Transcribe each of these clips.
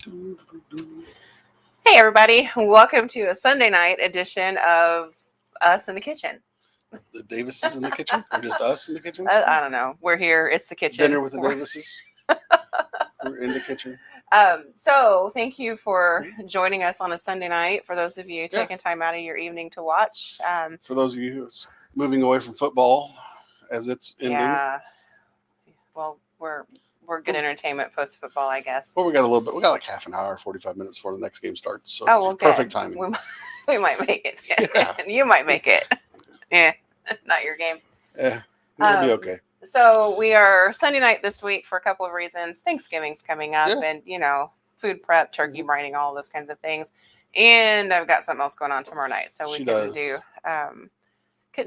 Hey everybody, welcome to a Sunday night edition of Us in the Kitchen. The Davises in the kitchen? Or just us in the kitchen? I don't know. We're here. It's the kitchen. Dinner with the Davises. We're in the kitchen. So thank you for joining us on a Sunday night. For those of you taking time out of your evening to watch. For those of you who's moving away from football as it's ending. Yeah. Well, we're good entertainment post football, I guess. Well, we got a little bit. We got like half an hour, 45 minutes before the next game starts. So well, perfect timing. We might make it. Yeah. You might make it. Yeah, not your game. Yeah, it'll be okay. So we are Sunday night this week for a couple of reasons. Thanksgiving's coming up, and food prep, turkey brining, all those kinds of things. And I've got something else going on tomorrow night, so we couldn't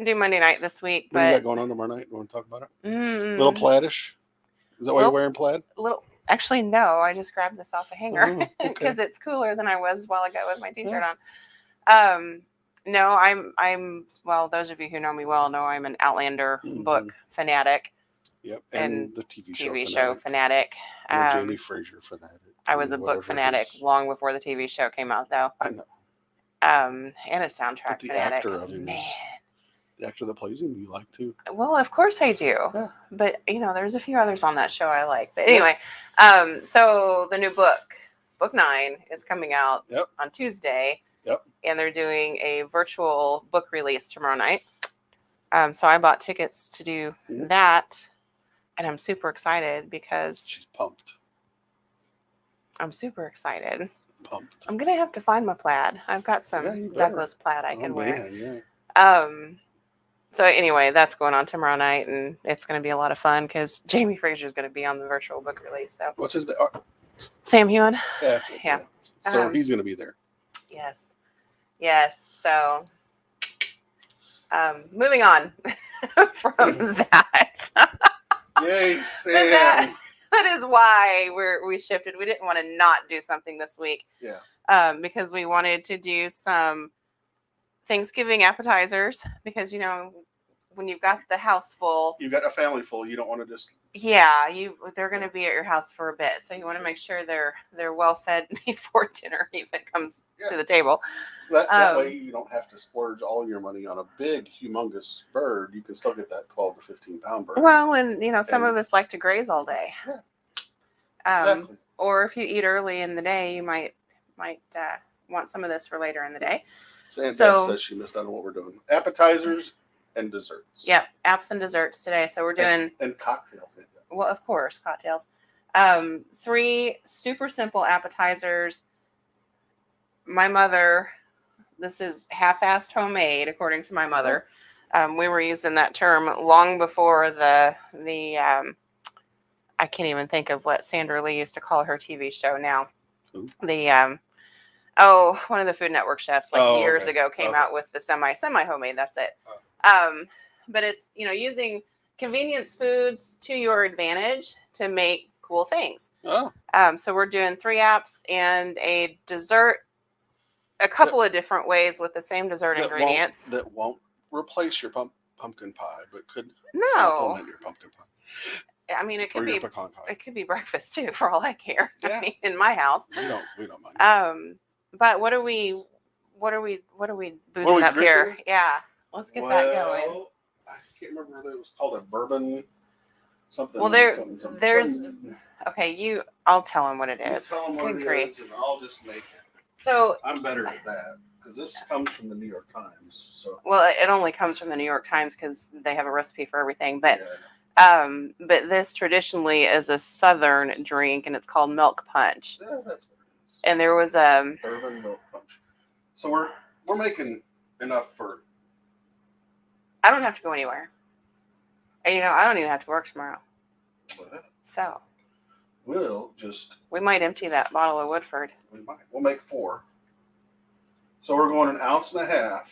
do Monday night this week. What do you got going on tomorrow night? You want to talk about it? Little plaid-ish? Is that why you're wearing plaid? Actually, no. I just grabbed this off a hanger because it's cooler than I was while ago with my t-shirt on. No, I'm well, those of you who know me well know I'm an Outlander book fanatic. Yep, and the TV show fanatic. Jamie Fraser fanatic. I was a book fanatic long before the TV show came out, though. I know. And a soundtrack the fanatic. Actor of him the actor that plays him, you like too? Well, of course I do. Yeah. But, there's a few others on that show I like. But anyway, so the new book 9, is coming out on Tuesday. Yep. And they're doing a virtual book release tomorrow night. So I bought tickets to do that. And I'm super excited because... She's pumped. I'm super excited. Pumped. I'm going to have to find my plaid. I've got some Douglas plaid I can wear. Yeah. So anyway, that's going on tomorrow night, and it's going to be a lot of fun because Jamie Fraser is going to be on the virtual book release. So what's his name? Sam Hewen. Yeah, that's it. Yeah. So he's going to be there. Yes. So moving on from that. Yay, Sam. That is why we shifted. We didn't want to not do something this week. Yeah. Because we wanted to do some Thanksgiving appetizers because, when you've got the house full. You've got a family full. You don't want to just. Yeah, they're going to be at your house for a bit. So you want to make sure they're well fed before dinner even comes to the table. That way you don't have to splurge all your money on a big, humongous bird. You can still get that 12 to 15 pound bird. Well, and some of us like to graze all day. Yeah. Exactly. Or if you eat early in the day, you might want some of this for later in the day. Deb says she missed out on what we're doing. Appetizers and desserts. Yep, apps and desserts today. So we're doing... And cocktails. Well, of course, cocktails. 3 super simple appetizers. My mother... This is half-assed homemade, according to my mother. We were using that term long before the I can't even think of what Sandra Lee used to call her TV show now. Ooh. One of the Food Network chefs years ago came out with the semi homemade. That's it. But it's, using convenience foods to your advantage to make cool things. Oh. So we're doing 3 apps and a dessert, a couple of different ways with the same dessert ingredients. That won't replace your pumpkin pie, but could complement your pumpkin pie. I mean, it could be pecan pie. It could be breakfast too, for all I care. Yeah. I mean, in my house, we don't mind. But what are we boozing up here? Yeah, let's get that going. I can't remember whether it was called a bourbon something. Well, there's okay. I'll tell him what it is. Tell him what it is, and I'll just make it. So I'm better at that because this comes from the New York Times. So it only comes from the New York Times because they have a recipe for everything. But but this traditionally is a Southern drink, and it's called milk punch. Yeah, that's what it is. And there was bourbon milk punch. So we're making enough for. I don't have to go anywhere. And I don't even have to work tomorrow. So we might empty that bottle of Woodford. We'll make 4. So we're going 1.5 ounces. 1.5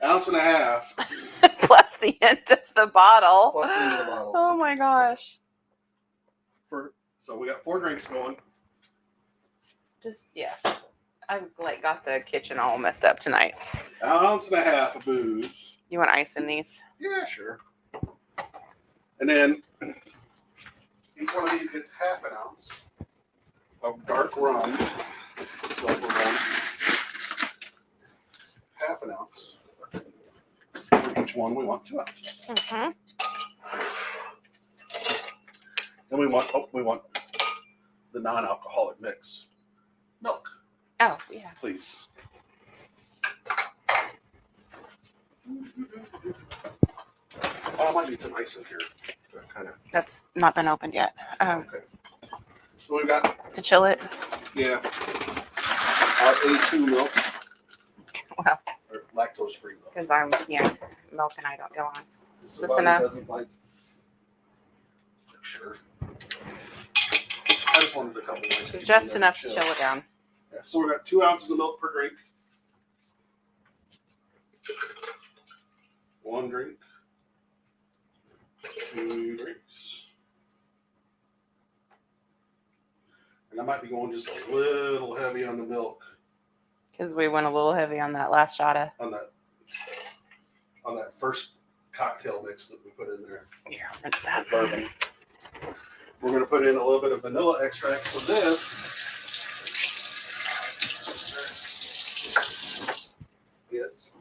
ounces. Plus the end of the bottle. Oh my gosh. So we got 4 drinks going. I've got the kitchen all messed up tonight. 1.5 ounces of booze. You want ice in these? Yeah, sure. And then each one of these gets half an ounce of dark rum. So we're going half an ounce. For each one, we want 2 ounces. Mm-hmm. And we want the non-alcoholic mix. Milk, Oh, yeah. please. Oh, I might need some ice in here. Kind of. That's not been opened yet. Okay. So we've got, To chill it. yeah, our A2 milk, Well, or lactose-free milk. because milk and I don't go on. Is this Somebody enough? doesn't like. Sure. I just wanted a couple ice cubes Just in there enough to chill it down. Yeah, so we've got 2 ounces of milk per drink. 1 drink. 2 drinks. And I might be going just a little heavy on the milk. Because we went a little heavy on that last shot of. On that first cocktail mix that we put in there. Here, rinse that. Bourbon. We're going to put in a little bit of vanilla extract. So this is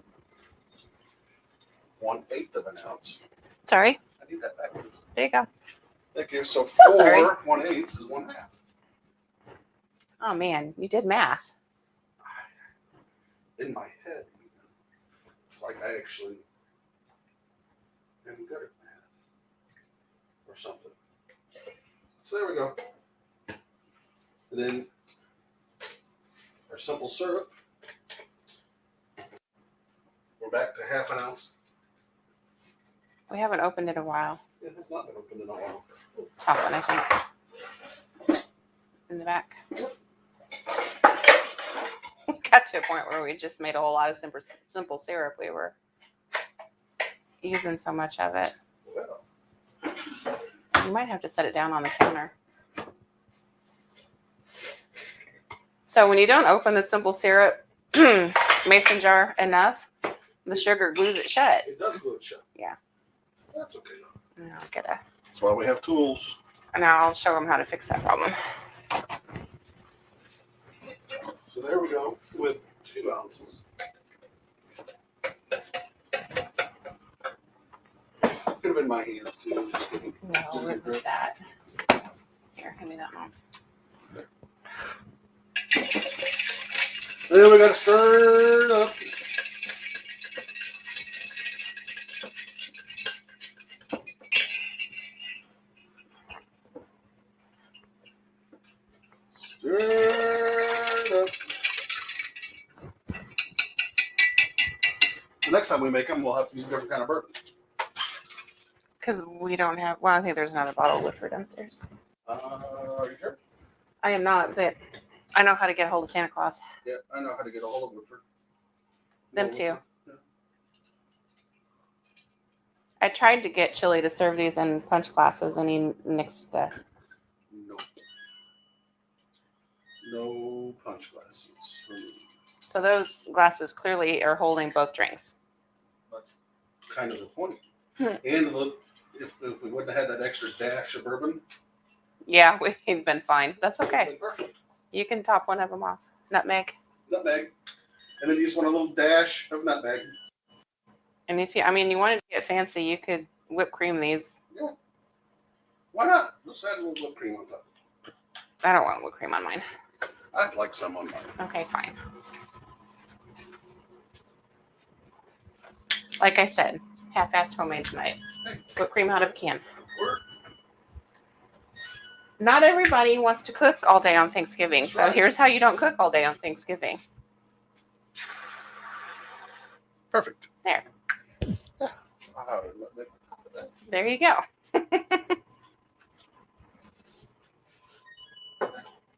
1/8 of an ounce. Sorry. I need that backwards. There you go. Thank you. So So sorry. 4 1/8 is 1/2. Oh, man. You did math. In my head, it's like I actually am good at math or something. So there we go. And then our simple syrup. We're back to half an ounce. We haven't opened it in a while. It has not been opened in a while. Top one, I think. In the back. Got to a point where we just made a whole lot of simple syrup. We were using so much of it. Well, You might have to set it down on the counter. So when you don't open the simple syrup mason jar enough, the sugar glues it shut. it does glue it shut. Yeah. That's okay though. And I'll get a. That's why we have tools. And I'll show them how to fix that problem. So there we go with 2 ounces. Could have been my hands too. Just kidding. No, it was that. Here, give me that one. Then we got to stir it up. Stir it up. The next time we make them, we'll have to use a different kind of bourbon. Because we don't have. Well, I think there's another bottle of Woodford downstairs. Are you sure? I am not, but I know how to get a hold of Santa Claus. Yeah, I know how to get a hold of Woodford. Them No, too. Yeah. I tried to get Chili to serve these in punch glasses, and he nixed the. No. No punch glasses for me. So those glasses clearly are holding both drinks. That's kind of the point. Hmm. And if we wouldn't have had that extra dash of bourbon, Yeah, we've been fine. That's it'd okay. been perfect. You can top one of them off. Nutmeg. Nutmeg. And then you just want a little dash of nutmeg. And if you, I mean, you wanted to get fancy, you could whip cream these. Yeah. Why not? Let's add a little whipped cream on top. I don't want whipped cream on mine. I'd like some on mine. Okay, fine. Like I said, half-assed homemade tonight. Whipped cream out of a can. Or Not everybody wants to cook all day on Thanksgiving, so Right. here's how you don't cook all day on Thanksgiving. perfect. There. Yeah. I'll add nutmeg. There you go.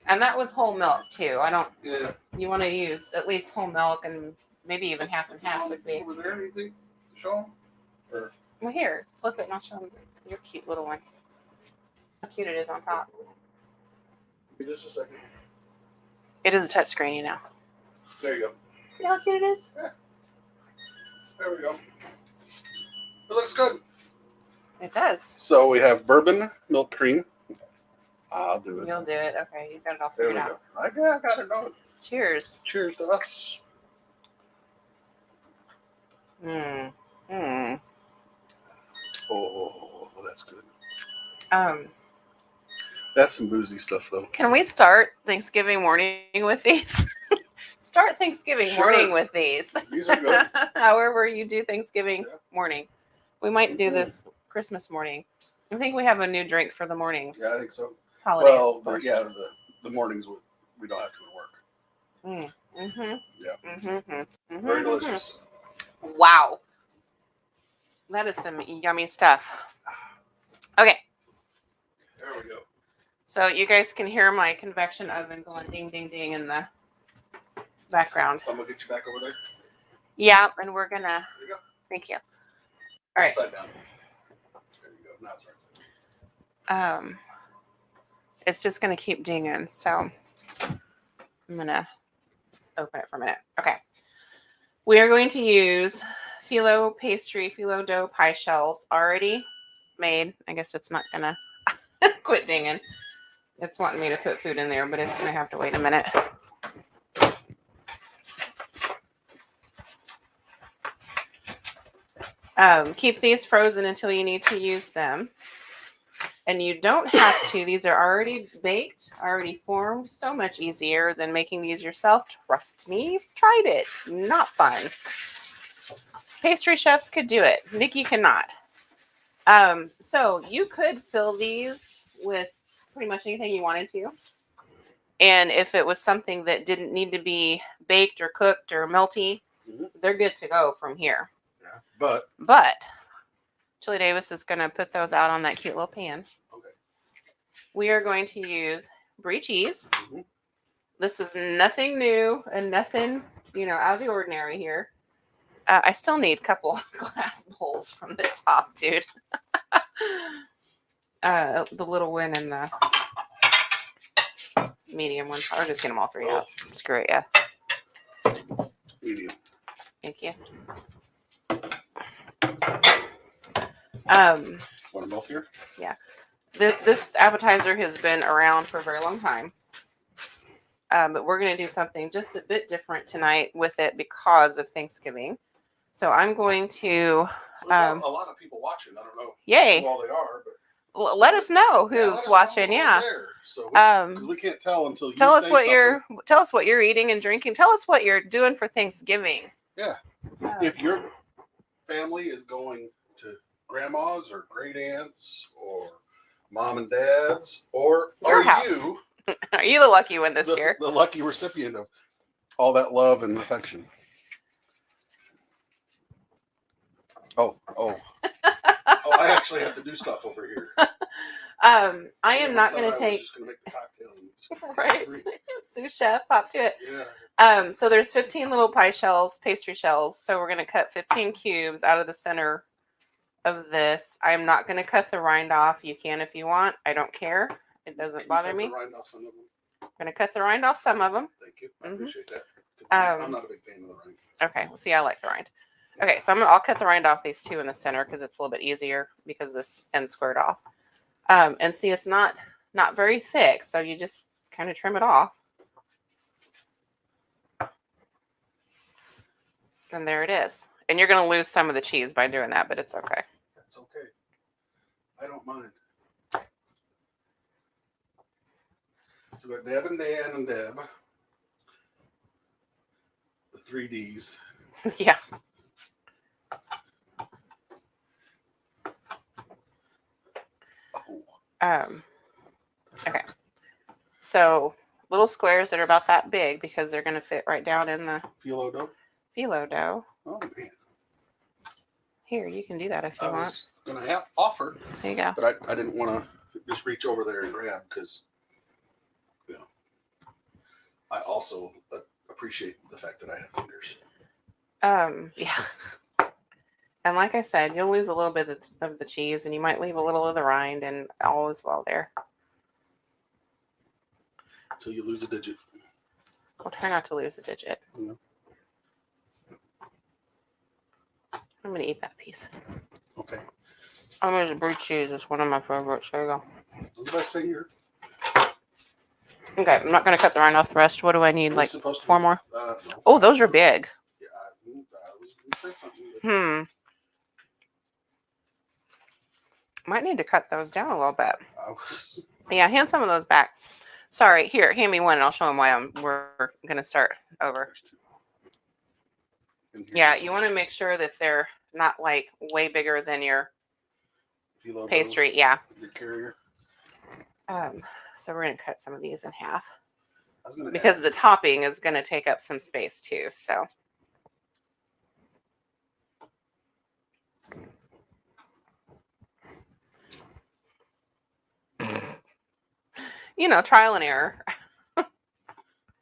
And that was whole milk too. I don't. Yeah. You want to use at least whole milk, and maybe even half and half would be. Over there, anything to show 'em? Or Well, here, flip it and I'll show them your cute little one. How cute it is on top. give me just a second. It is a touchscreen, you know. There you go. See how cute it is? There we go. It looks good. It does. So we have bourbon milk cream, I'll do it. You'll do it. Okay, you got it all There figured we out. go. I got it on. Cheers. Cheers to us. Mm. Oh, that's good. Um, That's some boozy stuff, though. can we start Thanksgiving morning with these? Start Thanksgiving Sure. morning with these. These are good. However you do Thanksgiving Yeah. morning. We might do this Christmas morning. I think we have a new drink for the mornings. Yeah, I think so. Holidays. Well, of course. the mornings we don't have to go to work. Mm-hmm. Yeah. Mm-hmm. Very delicious. Wow. That is some yummy stuff. Okay. There we go. So you guys can hear my convection oven going ding, ding, ding in the background. So I'm going to get you back over there. Yeah, and we're going to... There you go. Thank you. All right. Upside down. There you go. Now it's right side. It's just going to keep dinging. So I'm going to open it for a minute. Okay. We are going to use phyllo dough pie shells already made. I guess it's not going to quit dinging. It's wanting me to put food in there, but it's going to have to wait a minute. Keep these frozen until you need to use them. And you don't have to. These are already baked, already formed. So much easier than making these yourself. Trust me, you've tried it. Not fun. Pastry chefs could do it. Nikki cannot. So you could fill these with pretty much anything you wanted to. And if it was something that didn't need to be baked or cooked or melty, they're good to go from here. Yeah, but Chili Davis is going to put those out on that cute little pan. Okay. We are going to use brie cheese. Mm-hmm. This is nothing new and nothing, out of the ordinary here. I still need a couple glass bowls from the top, dude. The little one and the medium one. I'll just get them all three out. Screw it, yeah. Medium. Thank you. Want them both here? Yeah. This appetizer has been around for a very long time. But we're going to do something just a bit different tonight with it because of Thanksgiving. So I'm going to... We've got a lot of people watching. I don't know yay. who all they are, but... Let us know who's watching. Yeah. So we can't tell until you tell us what something. tell us what you're eating and drinking. Tell us what you're doing for Thanksgiving. Yeah. If your family is going to grandma's or great aunts or mom and dad's, or your are house. you are you the lucky one this year? The lucky recipient of all that love and affection. Oh, I actually have to do stuff over here. I am not going to take. I was just going to make the cocktail. Right, sous chef, hop to it. Yeah. So there's 15 little pastry shells. So we're going to cut 15 cubes out of the center of this. I'm not going to cut the rind off. You can if you want. I don't care. It doesn't bother me. The rind off some of them? I'm going to cut the rind off some of them. Thank you. I appreciate that. I'm not a big fan of the rind. Okay. Well, see, I like the rind. Okay, so I'll cut the rind off these two in the center because it's a little bit easier because this end squared off. And see, it's not very thick, so you just kind of trim it off. And there it is. And you're going to lose some of the cheese by doing that, but it's okay. That's okay. I don't mind. So we got Deb and Dan and Deb. The 3 Ds. Yeah. Okay. So little squares that are about that big because they're going to fit right down in the phyllo dough. Oh man. Here, you can do that if you want. I was going to offer. There you go. But I didn't want to just reach over there and grab because, I also appreciate the fact that I have fingers. Yeah. And like I said, you'll lose a little bit of the cheese and you might leave a little of the rind and all is well there. Until you lose a digit. I'll try not to lose a digit. No. I'm going to eat that piece. Okay. I'm going to brie cheese. It's one of my favorites. There you go. What did I say here? Okay, I'm not going to cut the rind off the rest. What do I need? We're Like supposed to 4 be- more? No. Oh, those are big. Yeah, I was going to say something. But Might need to cut those down a little bit. I was. Yeah, hand some of those back. Sorry, here, hand me one and I'll show them why we're going to start over. Yeah, you want to make sure that they're not like way bigger than your pastry. Yeah. Your carrier. So we're going to cut some of these in half Because because the topping is going to take up some space too. So. You know, trial and error.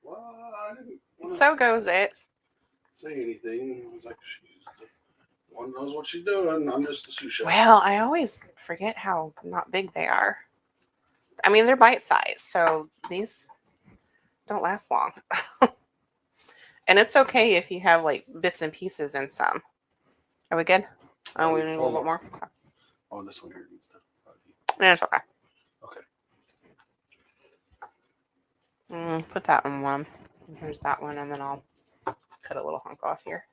Well, I didn't So goes it. say anything. I was like, one knows what she's doing. I'm just a sous chef. Well, I always forget how not big they are. I mean, they're bite size, so these don't last long. And it's okay if you have like bits and pieces in some. Are we good? Oh, we need a little bit more. Okay. Oh, this one here needs to. Yeah, it's okay. Okay. Put that in one. Here's that one, and then I'll cut a little hunk off here.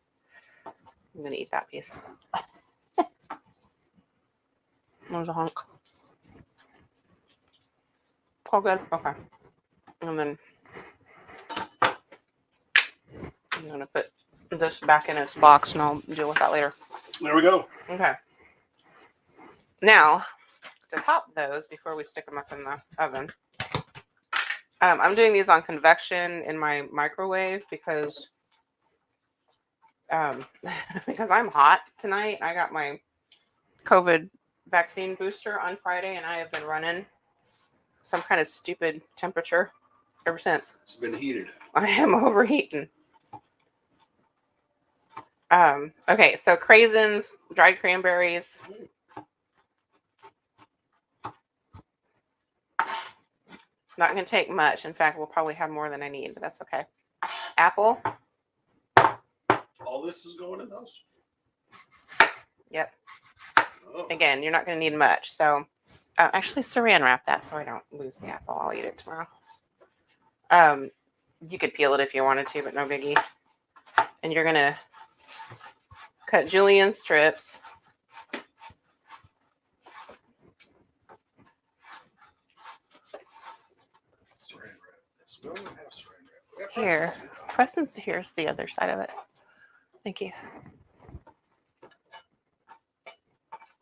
I'm gonna eat that piece. There's a hunk. All good. Okay. And then I'm gonna put this back in its box, and I'll deal with that later. There we go. Okay. Now, to top those, before we stick them up in the oven, I'm doing these on convection in my microwave because because I'm hot tonight. I got my COVID vaccine booster on Friday, and I have been running some kind of stupid temperature ever since. It's been heated. I am overheating. Okay, so craisins, dried cranberries. Not going to take much. In fact, we'll probably have more than I need, but that's okay. Apple. All this is going in those? Yep. Oh. Again, you're not going to need much. So actually saran wrap that so I don't lose the apple. I'll eat it tomorrow. You could peel it if you wanted to, but no biggie. And you're going to cut julienne strips. We don't have saran wrap. Here. Preston's here's the other side of it. Thank you.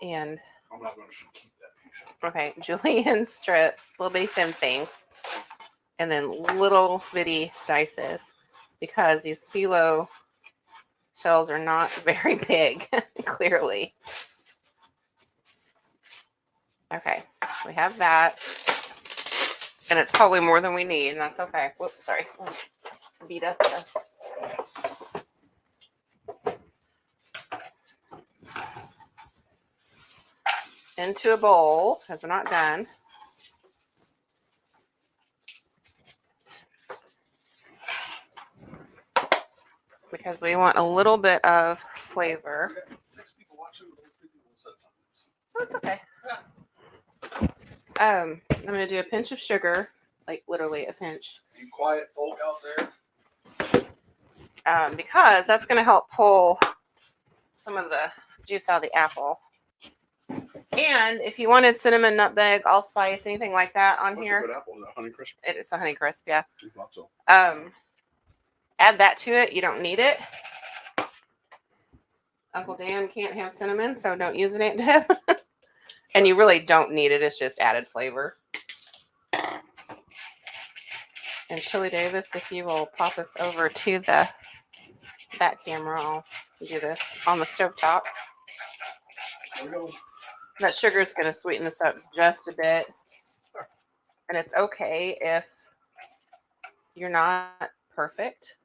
And I'm not going to keep that piece. okay, julienne strips, little bitty thin things, and then little bitty dices, because these phyllo shells are not very big, clearly. Okay, we have that, and it's probably more than we need, and that's okay. Whoops, sorry. Beat up the into a bowl because we're not done. Because we want a little bit of flavor. We got 6 people watching, but 3 people said something. Oh, it's okay. I'm gonna do a pinch of sugar, like literally a pinch. You quiet folk out there. Because that's gonna help pull some of the juice out of the apple. And if you wanted cinnamon, nutmeg, allspice, anything like that on here, Good apple, that Honey Crisp. it's a Honey Crisp, yeah. I thought so. Add that to it. You don't need it. Uncle Dan can't have cinnamon, so don't use it, Aunt Deb. And you really don't need it. It's just added flavor. And Chili Davis, if you will pop us over to that camera, I'll do this on the stovetop. There we go. That sugar is going to sweeten this up just a bit. And it's okay if you're not perfect.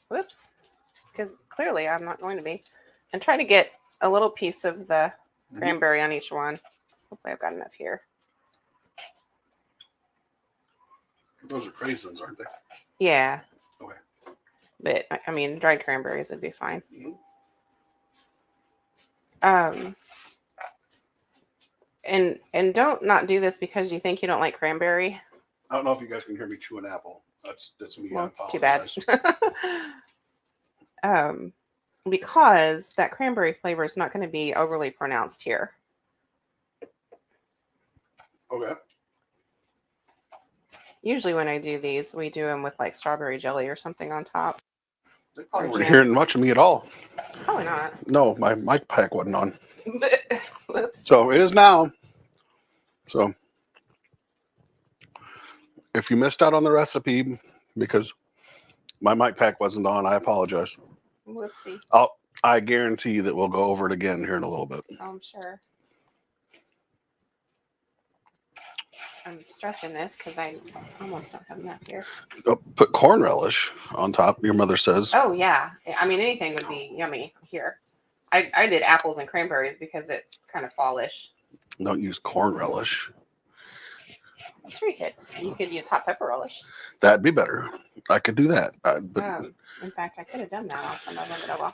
Whoops. Because clearly I'm not going to be. And try to get a little piece of the cranberry on each one. Hopefully I've got enough here. Those are craisins, aren't they? Yeah. Okay. But, I mean, dried cranberries would be fine. Mm-hmm. And don't not do this because you think you don't like cranberry. I don't know if you guys can hear me chew an apple. That's me. Well, I too bad. apologize. Because that cranberry flavor is not going to be overly pronounced here. Okay. Usually when I do these, we do them with like strawberry jelly or something on top. They probably weren't hearing much of me at all. Probably not. No, my mic pack wasn't on. Whoops. So it is now. So if you missed out on the recipe because my mic pack wasn't on, I apologize. Whoopsie. I guarantee that we'll go over it again here in a little bit. Oh, I'm sure. I'm stretching this because I almost don't have enough here. Oh, put corn relish on top, your mother says. Oh, yeah. I mean, anything would be yummy here. I did apples and cranberries because it's kind of fallish. Don't use corn relish. Sure you could. You could use hot pepper relish. That'd be better. I could do that. In fact, I could have done that on some of them, but oh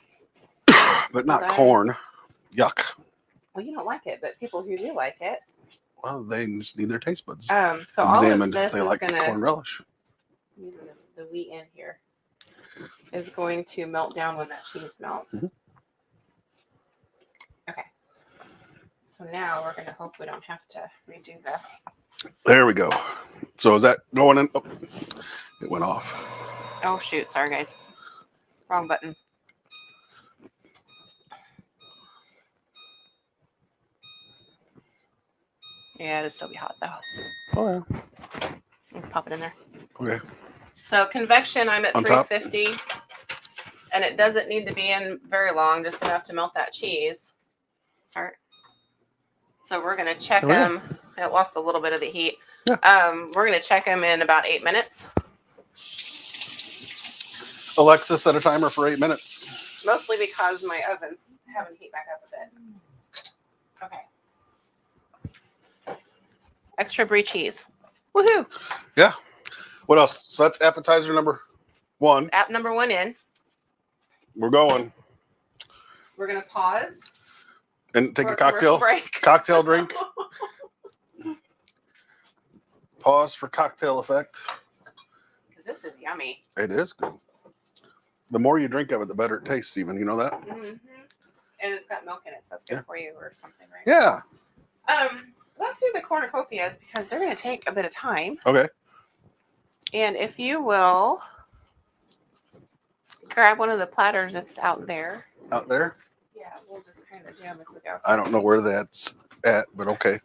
well. But not corn. Yuck. Well, you don't like it, but people who do like it. Well, they just need their taste buds So all of examined if this they is like gonna, corn relish. using the wheat in here, is going to melt down when that cheese melts. Mm-hmm. Okay. So now we're going to hope we don't have to redo the... There we go. So is that going in? Oh, it went off. Oh, shoot. Sorry, guys. Wrong button. Yeah, it'll still be hot, though. Oh, yeah. Pop it in there. Okay. So convection, I'm at On top? 350. And it doesn't need to be in very long, just enough to melt that cheese. Start. So we're going to check them. It lost a little bit of the heat. Yeah. We're going to check them in about 8 minutes. Alexa, set a timer for 8 minutes. Mostly because my oven's having heat back up a bit. Okay. Extra brie cheese. Woohoo! Yeah. What else? So that's appetizer number 1. App number 1 in. We're going. We're going to pause. And take for a cocktail. Break. Cocktail drink. Pause for cocktail effect. Because this is yummy. It is good. The more you drink of it, the better it tastes even. You know that? Mm-hmm. And it's got milk in it, so it's good for you or something, right? Yeah. Let's do the cornucopias because they're going to take a bit of time. Okay. And if you will grab one of the platters that's out there. Out there? Yeah, we'll just kind of do them as we go. I don't know where that's at, but okay.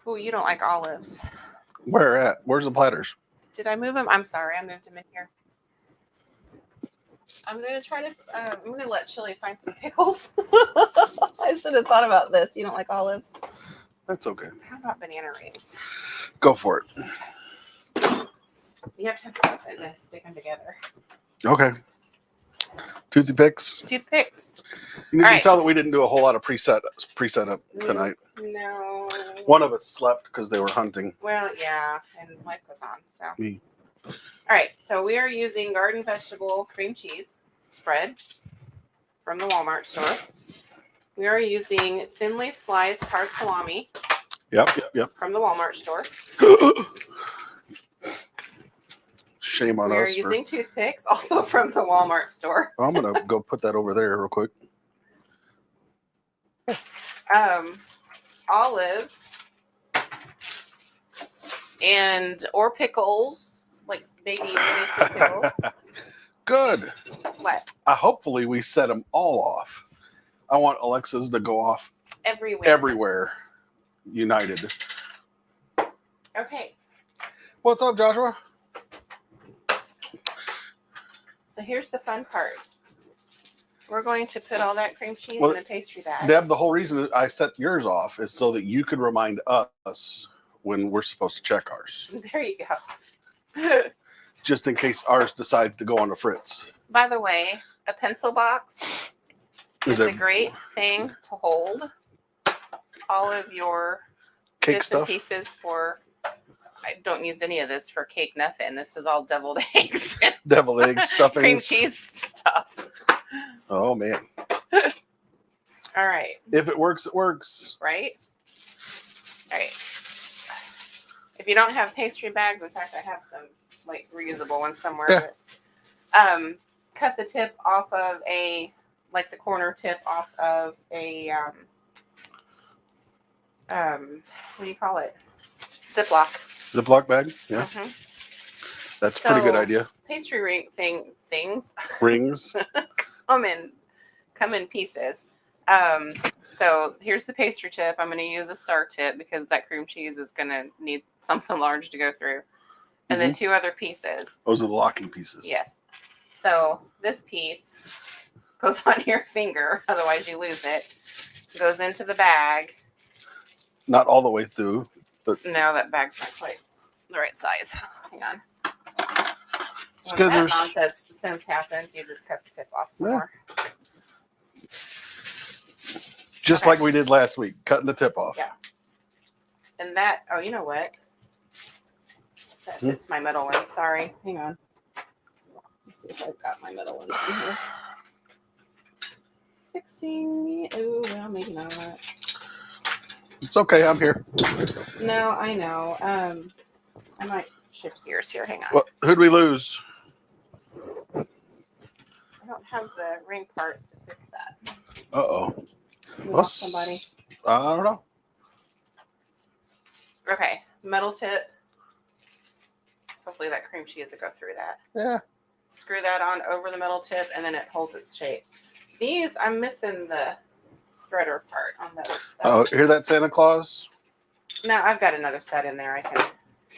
Oh, you don't like olives. Where at? Where's the platters? Did I move them? I'm sorry, I moved them in here. I'm going to try to, I'm going to let Chili find some pickles. I should have thought about this. You don't like olives? That's okay. How about banana rings? Go for it. You have to have something to stick them together. Okay. Toothpicks. Toothpicks. You can All right. tell that we didn't do a whole lot of preset up tonight. No. One of us slept because they were hunting. Well, yeah, and life goes on. So. Me. All right, so we are using garden vegetable cream cheese spread from the Walmart store. We are using thinly sliced hard salami. Yep. From the Walmart store. Shame on We are us. using toothpicks, also from the Walmart store. I'm gonna go put that over there real quick. Olives or pickles, like baby mini sweet pickles. Good. What? Hopefully we set them all off. I want Alexa's to go off everywhere. United. Okay. What's up, Joshua? So here's the fun part. We're going to put all that cream cheese in a pastry bag. Deb, the whole reason I set yours off is so that you could remind us when we're supposed to check ours. There you go. Just in case ours decides to go on the fritz. By the way, a pencil box is a great thing to hold all of your cake bits stuff and pieces for. I don't use any of this for cake, nothing. This is all deviled eggs. Deviled eggs, stuffings. Cream cheese stuff. Oh, man. All right. If it works, it works. Right? All right. If you don't have pastry bags, in fact, I have some like reusable ones somewhere. Yeah. But, cut the tip off of the corner tip off of a, what do you call it? Ziploc. Ziploc bag? Yeah. Mm-hmm. That's a pretty good So, idea. Pastry ring things Rings. come in pieces. So here's the pastry tip. I'm going to use a star tip because that cream cheese is going to need something large to go through. And then 2 other pieces. Those are the locking pieces. Yes. So this piece goes on your finger, otherwise you lose it. Goes into the bag. Not all the way through, but No, that bag's not quite the right size. Hang on. When Skizzers. that nonsense happens, you just cut the tip off some more. Just like we did last week, cutting the tip off. Yeah. And that, oh, you know what? That fits my middle one. Sorry. Hang on. Let's see if I've got my middle ones in here. Fixing me. Oh, well, maybe not. It's okay. I'm here. No, I know. I might shift gears here. Hang on. Well, who'd we lose? I don't have the ring part that fits that. Uh-oh. We lost somebody. I don't know. Okay. Metal tip. Hopefully that cream cheese will go through that. Yeah. Screw that on over the metal tip, and then it holds its shape. These, I'm missing the threader part on those. So. Oh, hear that, Santa Claus? No, I've got another set in there. I can,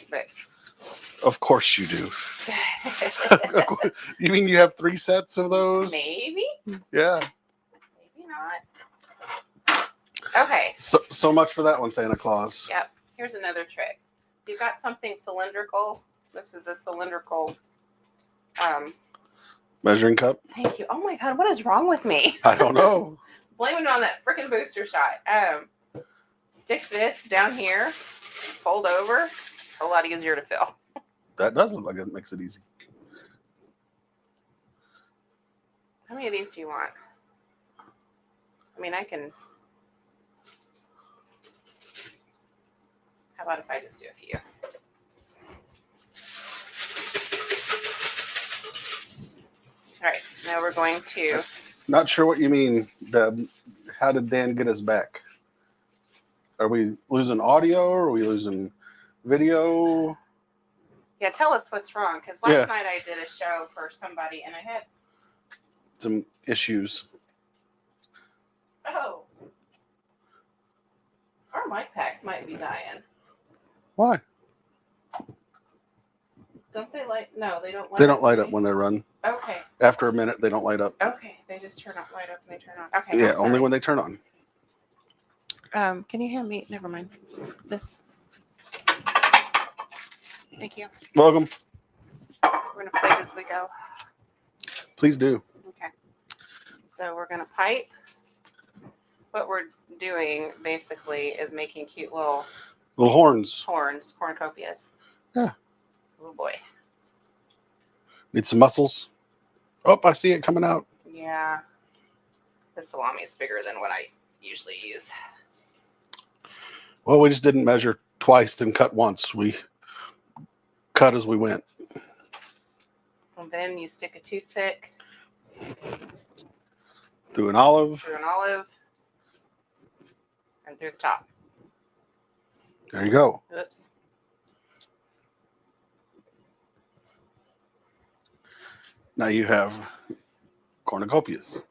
but. Of course you do. You mean you have 3 sets of those? Maybe. Yeah. Maybe not. Okay. So much for that one, Santa Claus. Yep. Here's another trick. If you've got something cylindrical, this is a cylindrical. Measuring cup? Thank you. Oh my God, what is wrong with me? I don't know. Blaming it on that freaking booster shot. Stick this down here, fold over. A lot easier to fill. That does look like it makes it easy. How many of these do you want? I mean, I can. How about if I just do a few? All right, now we're going to. Not sure what you mean. How did Dan get us back? Are we losing audio? Or are we losing video? Yeah, tell us what's wrong. Because last night I did a show for somebody and I had. Some issues. Oh. Our mic packs might be dying. Why? Don't they light? No, they don't light up. They don't light up when they're run. Okay. After a minute, they don't light up. Okay. They just light up and they turn on. Okay. Yeah, only when they turn on. Can you hand me? Never mind. This. Thank you. Welcome. We're going to plate as we go. Please do. Okay. So we're going to pipe. What we're doing basically is making cute little horns. cornucopias. Yeah. Oh boy. Need some mussels. Oh, I see it coming out. Yeah. The salami is bigger than what I usually use. Well, we just didn't measure twice and cut once. We cut as we went. And then you stick a toothpick Through an olive. And through the top. There you go. Oops. Now you have cornucopias.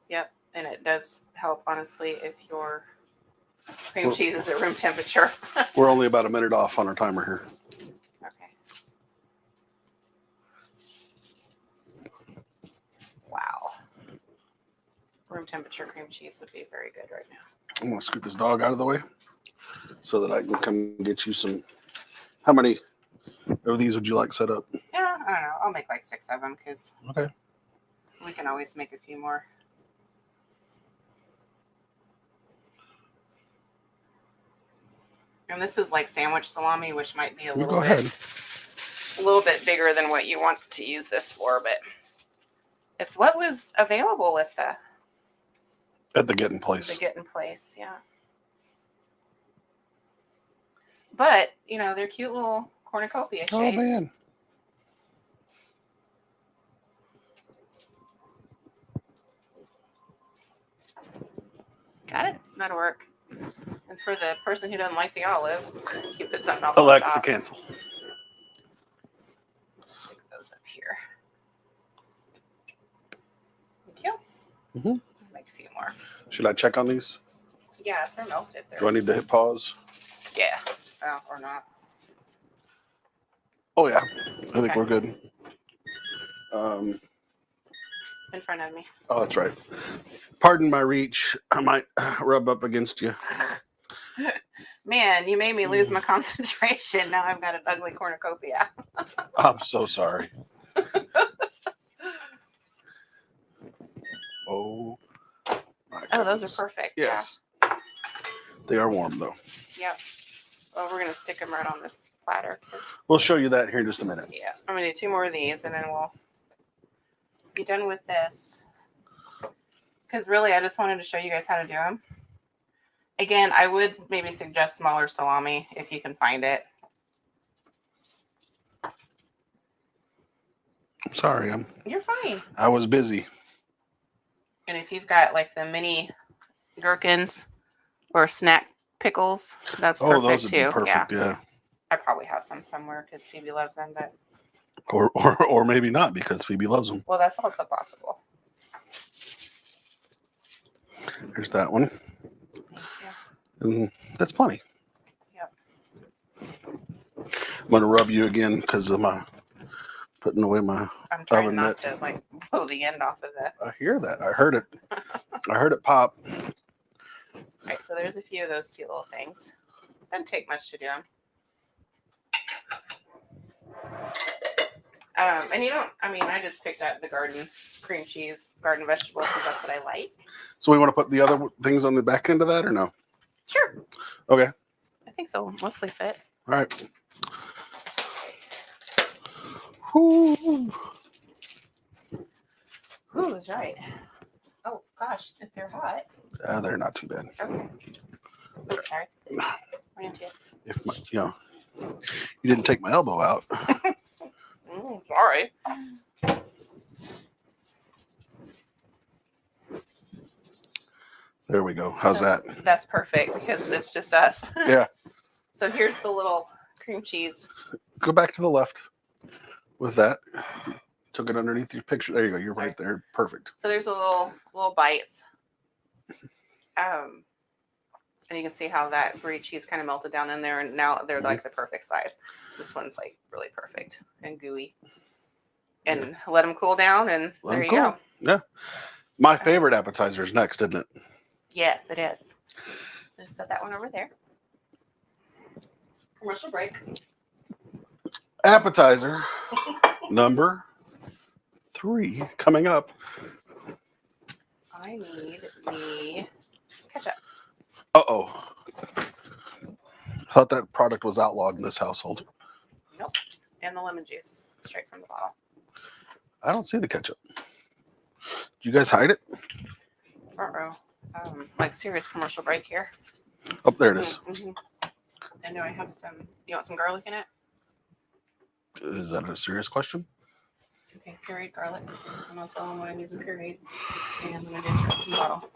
Yep. And it does help, honestly, if your cream cheese is at room temperature. We're only about a minute off on our timer here. Okay. Wow. Room temperature cream cheese would be very good right now. I'm going to scoot this dog out of the way so that I can come get you some. How many of these would you like set up? Yeah, I don't know. I'll make like 6 of them because Okay. we can always make a few more. And this is like sandwich salami, which might be a little bit bigger than what you want to use this for, but It's what was available at the getting place. the Getting Place, yeah. But, you know, they're cute little cornucopia Oh shape. man. Got it. That'll work. And for the person who doesn't like the olives, you put something else Alexa, on top. cancel. Stick those up here. Thank you. Mhm. Make a few more. Should I check on these? Yeah, if they're melted. Do I need to hit pause? Yeah. Or not. Oh yeah, I think Okay. we're good. In front of me. Oh, that's right. Pardon my reach. I might rub up against you. Man, you made me lose my concentration. Now I've got an ugly cornucopia. I'm so sorry. Oh. Oh, those are perfect. Yes. They are warm though. Yeah. Yep. Well, we're going to stick them right on this platter. We'll show you that here in just a minute. Yeah. I'm going to do 2 more of these and then we'll be done with this. Because really, I just wanted to show you guys how to do them. Again, I would maybe suggest smaller salami if you can find it. I'm sorry. You're fine. I was busy. And if you've got like the mini gherkins or snack pickles, that's perfect those would too. be perfect. Yeah. I probably have some somewhere because Phoebe loves them, but Or maybe not because Phoebe loves them. well, that's also possible. There's that one. Thank you. And that's plenty. Yep. I'm gonna rub you again because of my putting away my I'm trying oven not mitt. to like blow the end off of that. I hear that. I heard it. I heard it pop. All right, so there's a few of those cute little things. Doesn't take much to do them. And you don't, I mean, I just picked out the garden cream cheese, garden vegetable, because that's what I like. So we want to put the other things on the back end of that or no? Sure. Okay. I think they'll mostly fit. All right. Ooh. Ooh, is right. Oh, gosh, if they're hot. They're not too bad. Okay. Oops, sorry. Ran to you. If my, you didn't take my elbow out. Sorry. There we go. How's that? That's perfect because it's just us. Yeah. So here's the little cream cheese. Go back to the left with that. Took it underneath your picture. There you go. You're right there. Perfect. So there's a little bites. And you can see how that brie cheese kind of melted down in there, and now they're like the perfect size. This one's like really perfect and gooey. And let them cool down, and there you go. Yeah. My favorite appetizer is next, isn't it? Yes, it is. Just set that one over there. Commercial break. Appetizer number 3 coming up. I need the ketchup. Uh-oh. Thought that product was outlawed in this household. Nope. And the lemon juice straight from the bottle. I don't see the ketchup. Did you guys hide it? Uh-oh. Like serious commercial break here. Oh, there it is. Mm-hmm. And do I have some, you want some garlic in it? Is that a serious question? Okay, pureed garlic. I'm going to tell them what I'm using pureed. And lemon juice from the bottle.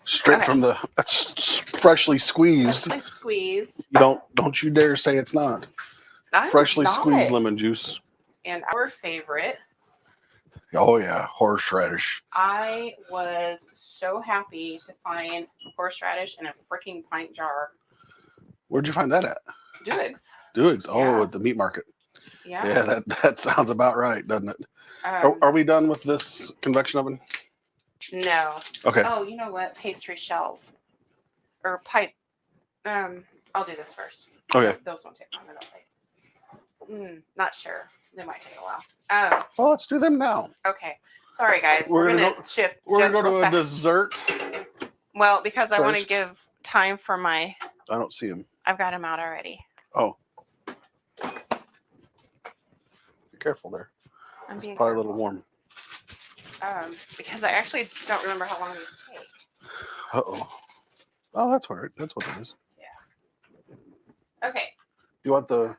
Straight from the, that's freshly squeezed. Freshly squeezed. You don't you dare say it's not. Freshly squeezed lemon juice. And our favorite. Oh yeah, horseradish. I was so happy to find horseradish in a freaking pint jar. Where'd you find that at? Doig's. Oh, Yeah. at the meat market. Yeah. Yeah, that sounds about right, doesn't it? Are we done with this convection oven? No. Okay. Oh, you know what? Pastry shells. Or pipe. I'll do this first. Okay. Those won't take long. I don't think. Not sure. They might take a while. Well, let's do them now. Okay. Sorry, guys. We're gonna gonna shift. We're just gonna go real to a fast. dessert. Well, because I want to first. give time for my. I don't see him. I've got him out already. Oh. Be careful there. I'm It's being probably a careful. little warm. Because I actually don't remember how long these take. Uh-oh. Oh, that's right. That's what it is. Yeah. Okay. Do you want the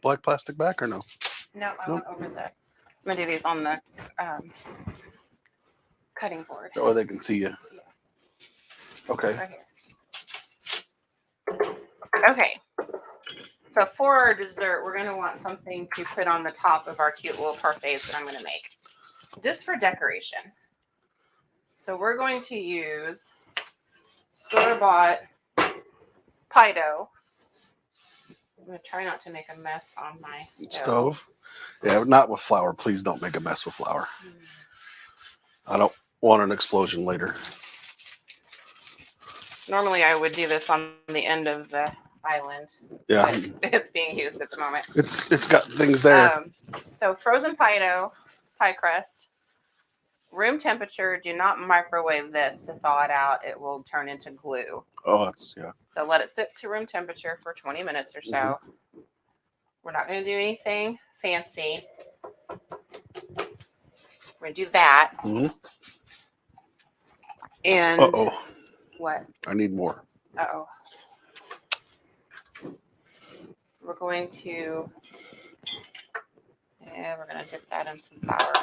black plastic back or no? No, I went over the. I'm gonna do these on the cutting board. That way they can see you. Yeah. Okay. Right here. Okay. So for our dessert, we're gonna want something to put on the top of our cute little parfaits that I'm gonna make, just for decoration. So we're going to use store-bought pie dough. I'm gonna try not to make a mess on my stove. Yeah, not with flour. Please don't make a mess with flour. I don't want an explosion later. Normally I would do this on the end of the island. Yeah. But it's being used at the moment. It's got things there. So frozen pie dough, pie crust, room temperature. Do not microwave this to thaw it out. It will turn into glue. Oh, yeah. So let it sit to room temperature for 20 minutes or so. Mm-hmm. We're not going to do anything fancy. We're going to do that. Mm-hmm. And uh-oh. What? I need more. Uh-oh. We're going to dip that in some flour.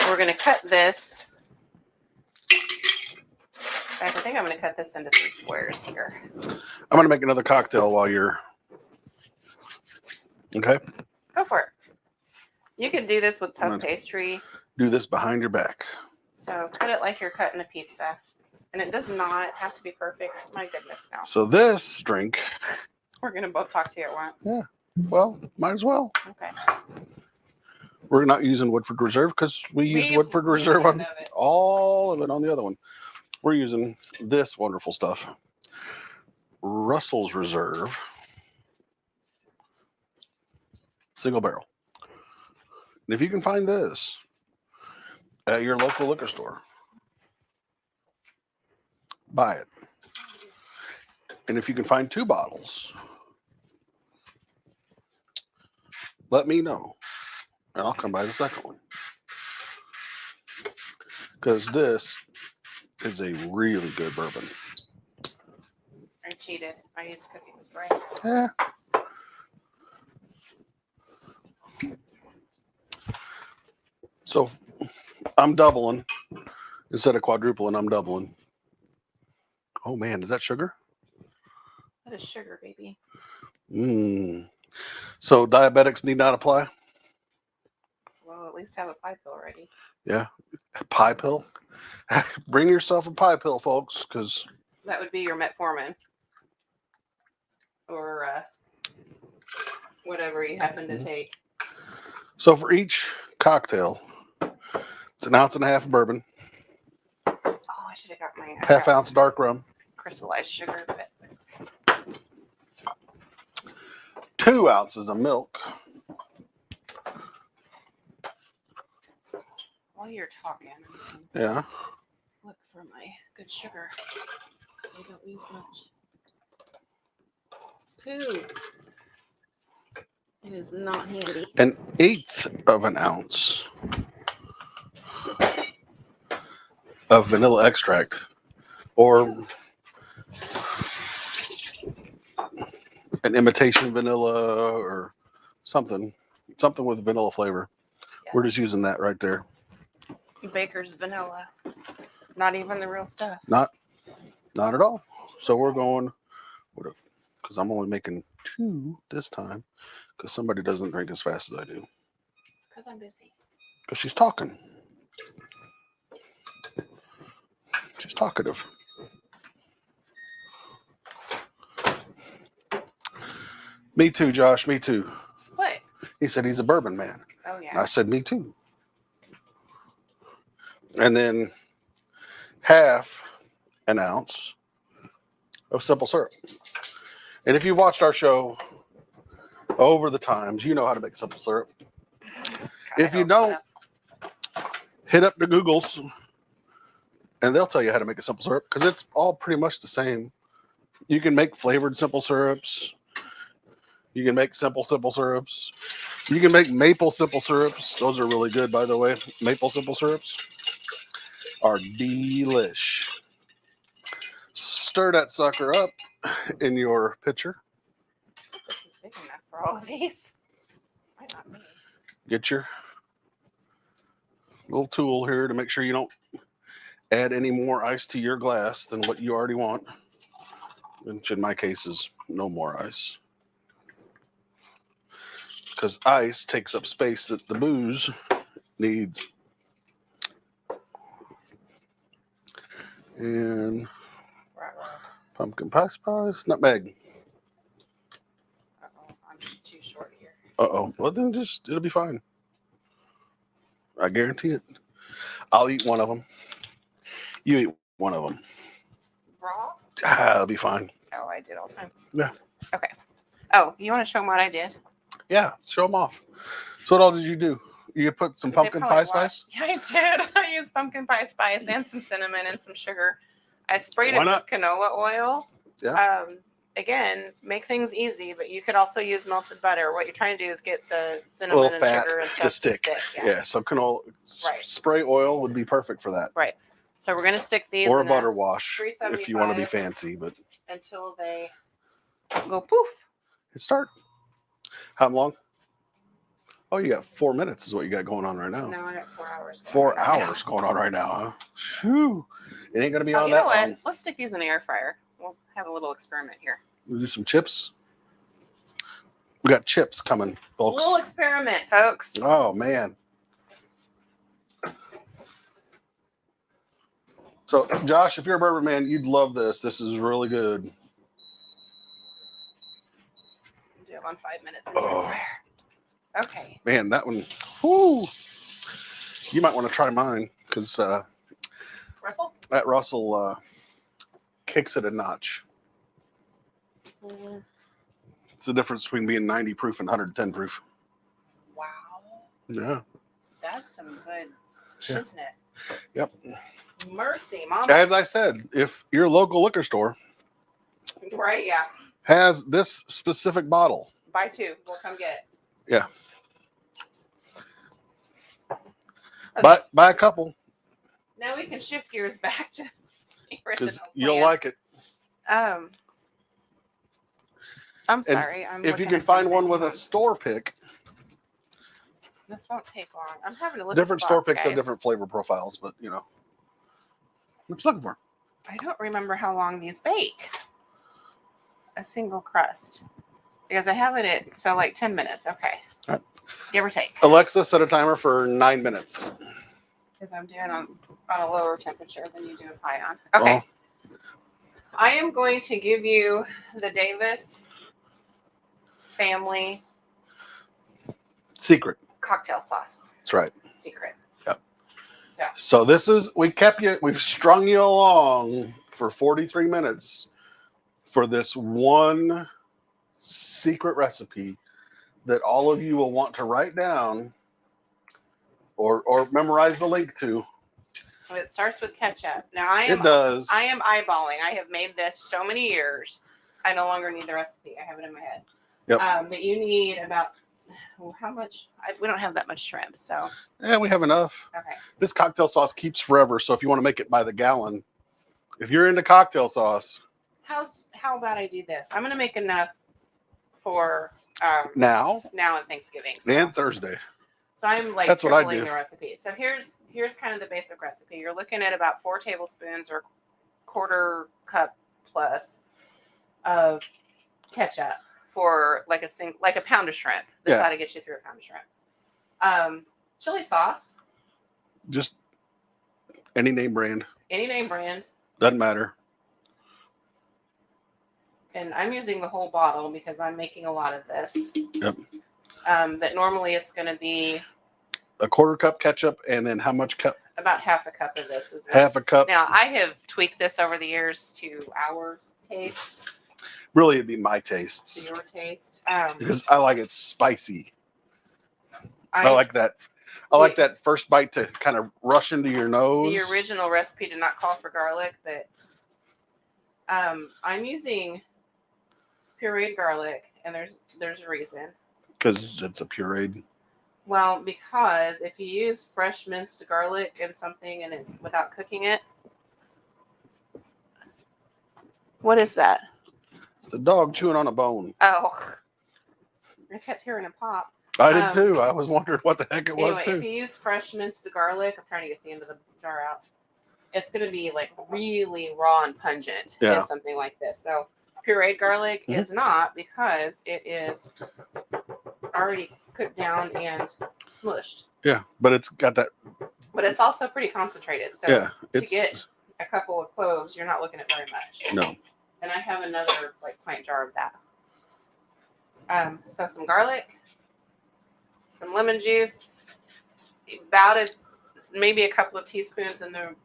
We're going to cut this. In fact, I think I'm going to cut this into some squares here. I'm going to make another cocktail while you're... Okay? Go for it. You can do this with puff pastry. Do this behind your back. So cut it like you're cutting a pizza. And it does not have to be perfect. My goodness, no. So this drink... We're going to both talk to you at once. Yeah. Well, might as well. Okay. We're not using Woodford Reserve because we used Woodford Reserve on all of it on the other one. We're using this wonderful stuff. Russell's Reserve. Single barrel. And if you can find this at your local liquor store, buy it. And if you can find 2 bottles, let me know. And I'll come buy the second one. Because this is a really good bourbon. I cheated. I used cooking spray. Yeah. So I'm doubling instead of quadrupling. I'm doubling. Oh man, is that sugar? That is sugar, baby. So diabetics need not apply? Well, at least have a pie pill ready. Yeah. A pie pill? Bring yourself a pie pill, folks, because... That would be your metformin. Or whatever you happen to take. So for each cocktail, it's 1.5 ounces of bourbon. Oh, I should have got my... Half ounce dark rum. Crystallized sugar. But... 2 ounces of milk. While you're talking, Yeah. look for my good sugar. I don't use much. Poo. It is not handy. 1/8 ounce of vanilla extract, or an imitation vanilla, or something with vanilla flavor. Yes. We're just using that right there. Baker's vanilla. Not even the real stuff. Not at all. So we're going, because I'm only making 2 this time, because somebody doesn't drink as fast as I do. It's because I'm busy. Because she's talking. She's talkative. Me too, Josh. Me too. What? He said he's a bourbon man. Oh, yeah. And I said, me too. And then 1/2 ounce of simple syrup. And if you've watched our show over the times, you know how to make simple syrup. If you don't, hit up the Googles and they'll tell you how to make a simple syrup, because it's all pretty much the same. You can make flavored simple syrups. You can make simple syrups. You can make maple simple syrups. Those are really good, by the way. Maple simple syrups are delish. Stir that sucker up in your pitcher. This is big enough for all of these. Why not me? Get your little tool here to make sure you don't add any more ice to your glass than what you already want, which in my case is no more ice. Because ice takes up space that the booze needs. And pumpkin pie spice, nutmeg. Uh-oh, I'm too short here. Uh-oh. Well, then just, it'll be fine. I guarantee it. I'll eat one of them. You eat one of them. Raw? That'll be fine. Oh, I did all the time. Yeah. Okay. Oh, you want to show them what I did? Yeah, show them off. So what all did you do? You put some pumpkin pie spice? Yeah, I did. I used pumpkin pie spice and some cinnamon and some sugar. I sprayed it with canola oil. Yeah. Again, make things easy, but you could also use melted butter. What you're trying to do is get the cinnamon and sugar and stuff to stick. Yeah, some canola spray oil would be perfect for that. Right. So we're going to stick these or in a butter wash if you want to be fancy, but until they go poof. Hit start. How long? Oh, you got 4 minutes is what you got going on right now. No, I got 4 hours. 4 hours going on right now, huh? Shoo. It ain't going to be on that long. You know what? Let's stick these in the air fryer. We'll have a little experiment here. We'll do some chips. We got chips coming, folks. A little experiment, folks. Oh, man. So, Josh, if you're a bourbon man, you'd love this. This is really good. Do it on 5 minutes in the air fryer. Okay. Man, that one, whoo. You might want to try mine because Russell? That Russell kicks it a notch. Mm-hmm. It's the difference between being 90 proof and 110 proof. Wow. Yeah. That's some good shiznit. Yep. Mercy, Mama. As I said, if your local liquor store has this specific bottle, buy two. We'll come get it. Yeah. Okay. Buy a couple. Now we can shift gears back to the original plan. You'll like it. I'm sorry. If you can find one with a store pick. This won't take long. I'm having to look different at the box, store picks have guys. different flavor profiles, but you know. What you looking for? I don't remember how long these bake. A single crust. Because I have it at, like 10 minutes. Okay. All right. Give or take. Alexa, set a timer for 9 minutes. Because I'm doing on a lower temperature than you do a pie on. Okay. Oh. I am going to give you the Davis family secret cocktail sauce. That's right. Secret. Yep. So this is, we've strung you along for 43 minutes for this one secret recipe that all of you will want to write down or memorize the link to. It starts with ketchup. Now I am eyeballing. I have made this so many years. I no longer need the recipe. I have it in my head. Yep. But you need about how much? We don't have that much shrimp, so. Yeah, we have enough. Okay. This cocktail sauce keeps forever, so if you want to make it by the gallon, if you're into cocktail sauce. How about I do this? I'm going to make enough for now and Thanksgiving. And Thursday. So I'm like tripling the recipe. So here's kind of the basic recipe. You're looking at about 4 tablespoons or quarter cup plus of ketchup for like a pound of shrimp. This ought to get you through a pound of shrimp. Chili sauce. Just any name brand. Any name brand. Doesn't matter. And I'm using the whole bottle because I'm making a lot of this. Yep. But normally it's going to be a quarter cup ketchup, and then how much cup? About half a cup of this is half a cup. Now I have tweaked this over the years to our taste. Really, it'd be my taste. To your taste. Because I like it spicy. I like that. I like that first bite to kind of rush into your nose. The original recipe did not call for garlic, but I'm using pureed garlic, and there's a reason. Because it's a pureed. Well, because if you use fresh minced garlic in something and without cooking it, what is that? It's the dog chewing on a bone. Oh, I kept hearing it pop. I did too. I was wondering what the heck it was Anyway, too. if you use fresh minced garlic, I'm trying to get the end of the jar out. It's going to be like really raw and pungent in something like this. So pureed garlic is not, because it is already cooked down and smushed. Yeah, but it's got that. But it's also pretty concentrated. So to get a couple of cloves, you're not looking at very much. No. And I have another like pint jar of that. So some garlic, some lemon juice, about it, maybe a couple of teaspoons in the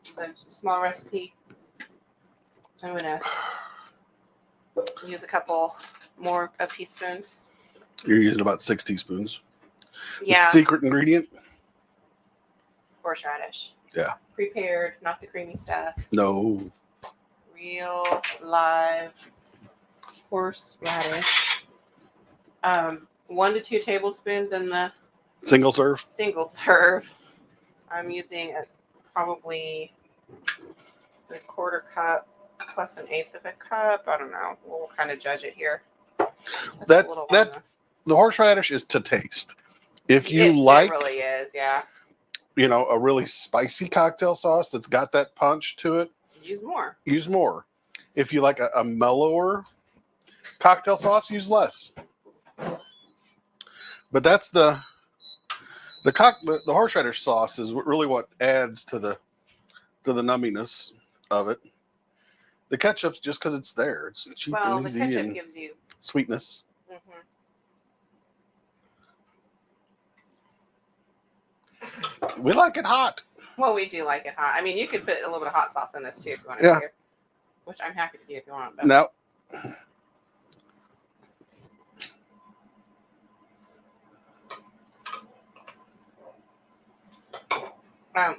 small recipe. I'm gonna use a couple more of teaspoons. You're using about 6 teaspoons. Yeah. The secret ingredient? Horseradish. Yeah. Prepared, not the creamy stuff. No. Real live horseradish. 1 to 2 tablespoons in the Single serve? Single serve. I'm using probably a 1/4 cup plus 1/8 of a cup. I don't know. We'll kind of judge it here. The horseradish is to taste. If you it really is, yeah. You know, a really spicy cocktail sauce that's got that punch to it, use more. Use more. If you like a mellower cocktail sauce, use less. But that's the horseradish sauce is really what adds to the numminess of it. The ketchup's just because it's there. It's cheap and easy, the ketchup and gives you sweetness. We like it hot. Well, we do like it hot. I mean, you could put a little bit of hot sauce in this too if you wanted to, which I'm happy to do if you want. But... No.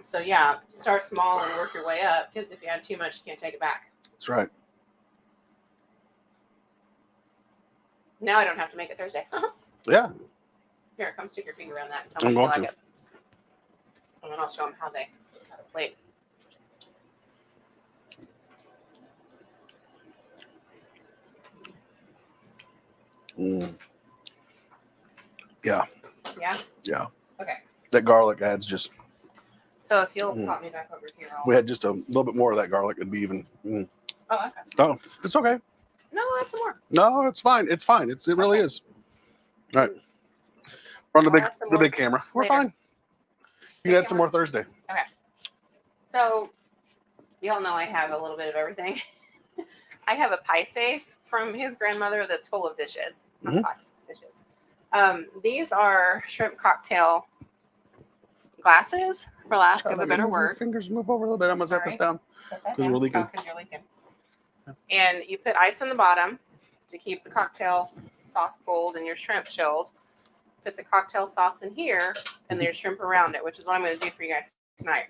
So yeah, start small and work your way up, because if you add too much, you can't take it back. That's right. Now I don't have to make it Thursday. Yeah. Here, come stick your finger around that and tell me if you like it. And then I'll show them how to plate. Yeah. Yeah? Yeah. Okay. That garlic adds just... So if you'll pop me back over here. We had just a little bit more of that garlic, it'd be even... Oh, I got some. Oh, it's okay. No, add some more. No, it's fine. It's fine. It really is. All right. We're on the big camera. We're fine. You can add some more Thursday. Okay. So, you all know I have a little bit of everything. I have a pie safe from his grandmother that's full of dishes. Not pies, dishes. These are shrimp cocktail glasses, for lack of a better word. Fingers move over a little bit. I'm going to set this down. Because we're leaking. Because you're leaking. And you put ice in the bottom to keep the cocktail sauce cold and your shrimp chilled. Put the cocktail sauce in here and your shrimp around it, which is what I'm going to do for you guys tonight.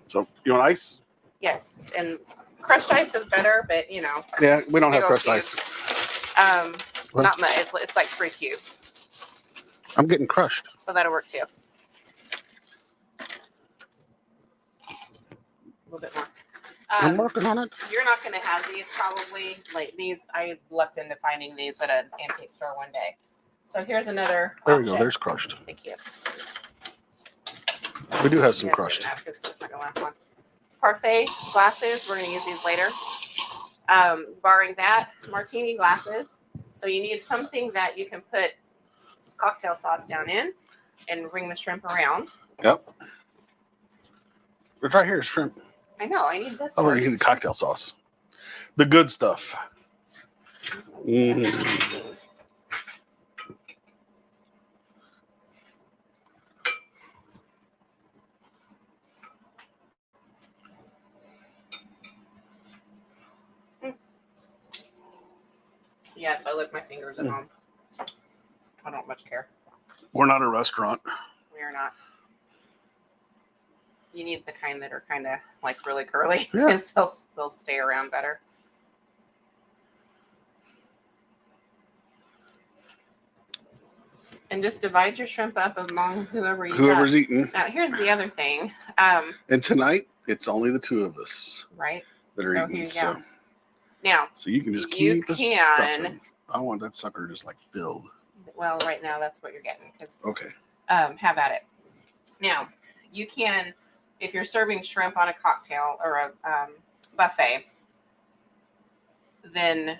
So you want ice? Yes, and crushed ice is better, but you know. Yeah, we don't have crushed cubes. ice. Not much. It's like 3 cubes. I'm getting crushed. So that'll work too. A little bit more. I'm working on it. You're not going to have these probably. Like these, I lucked into finding these at an antique store one day. So here's another There option. we go. There's crushed. Thank you. We do have some crushed. It's not the last one. Parfait glasses. We're going to use these later. Barring that, martini glasses. So you need something that you can put cocktail sauce down in and bring the shrimp around. Yep. Right here is shrimp. I know. I need this. Oh, you need the cocktail sauce. The good stuff. Yes, I lick my fingers at home. I don't much care. We're not a restaurant. We are not. You need the kind that are kind of like really curly, Yeah. because they'll stay around better. And just divide your shrimp up among whoever's eating. Now, here's the other thing. And tonight, it's only the two of us. Right. That are eating. So now, so you can just keep the stuffing. I want that sucker just like filled. Well, right now that's what you're getting. Okay. Have at it. Now, you can, if you're serving shrimp on a cocktail or a buffet, then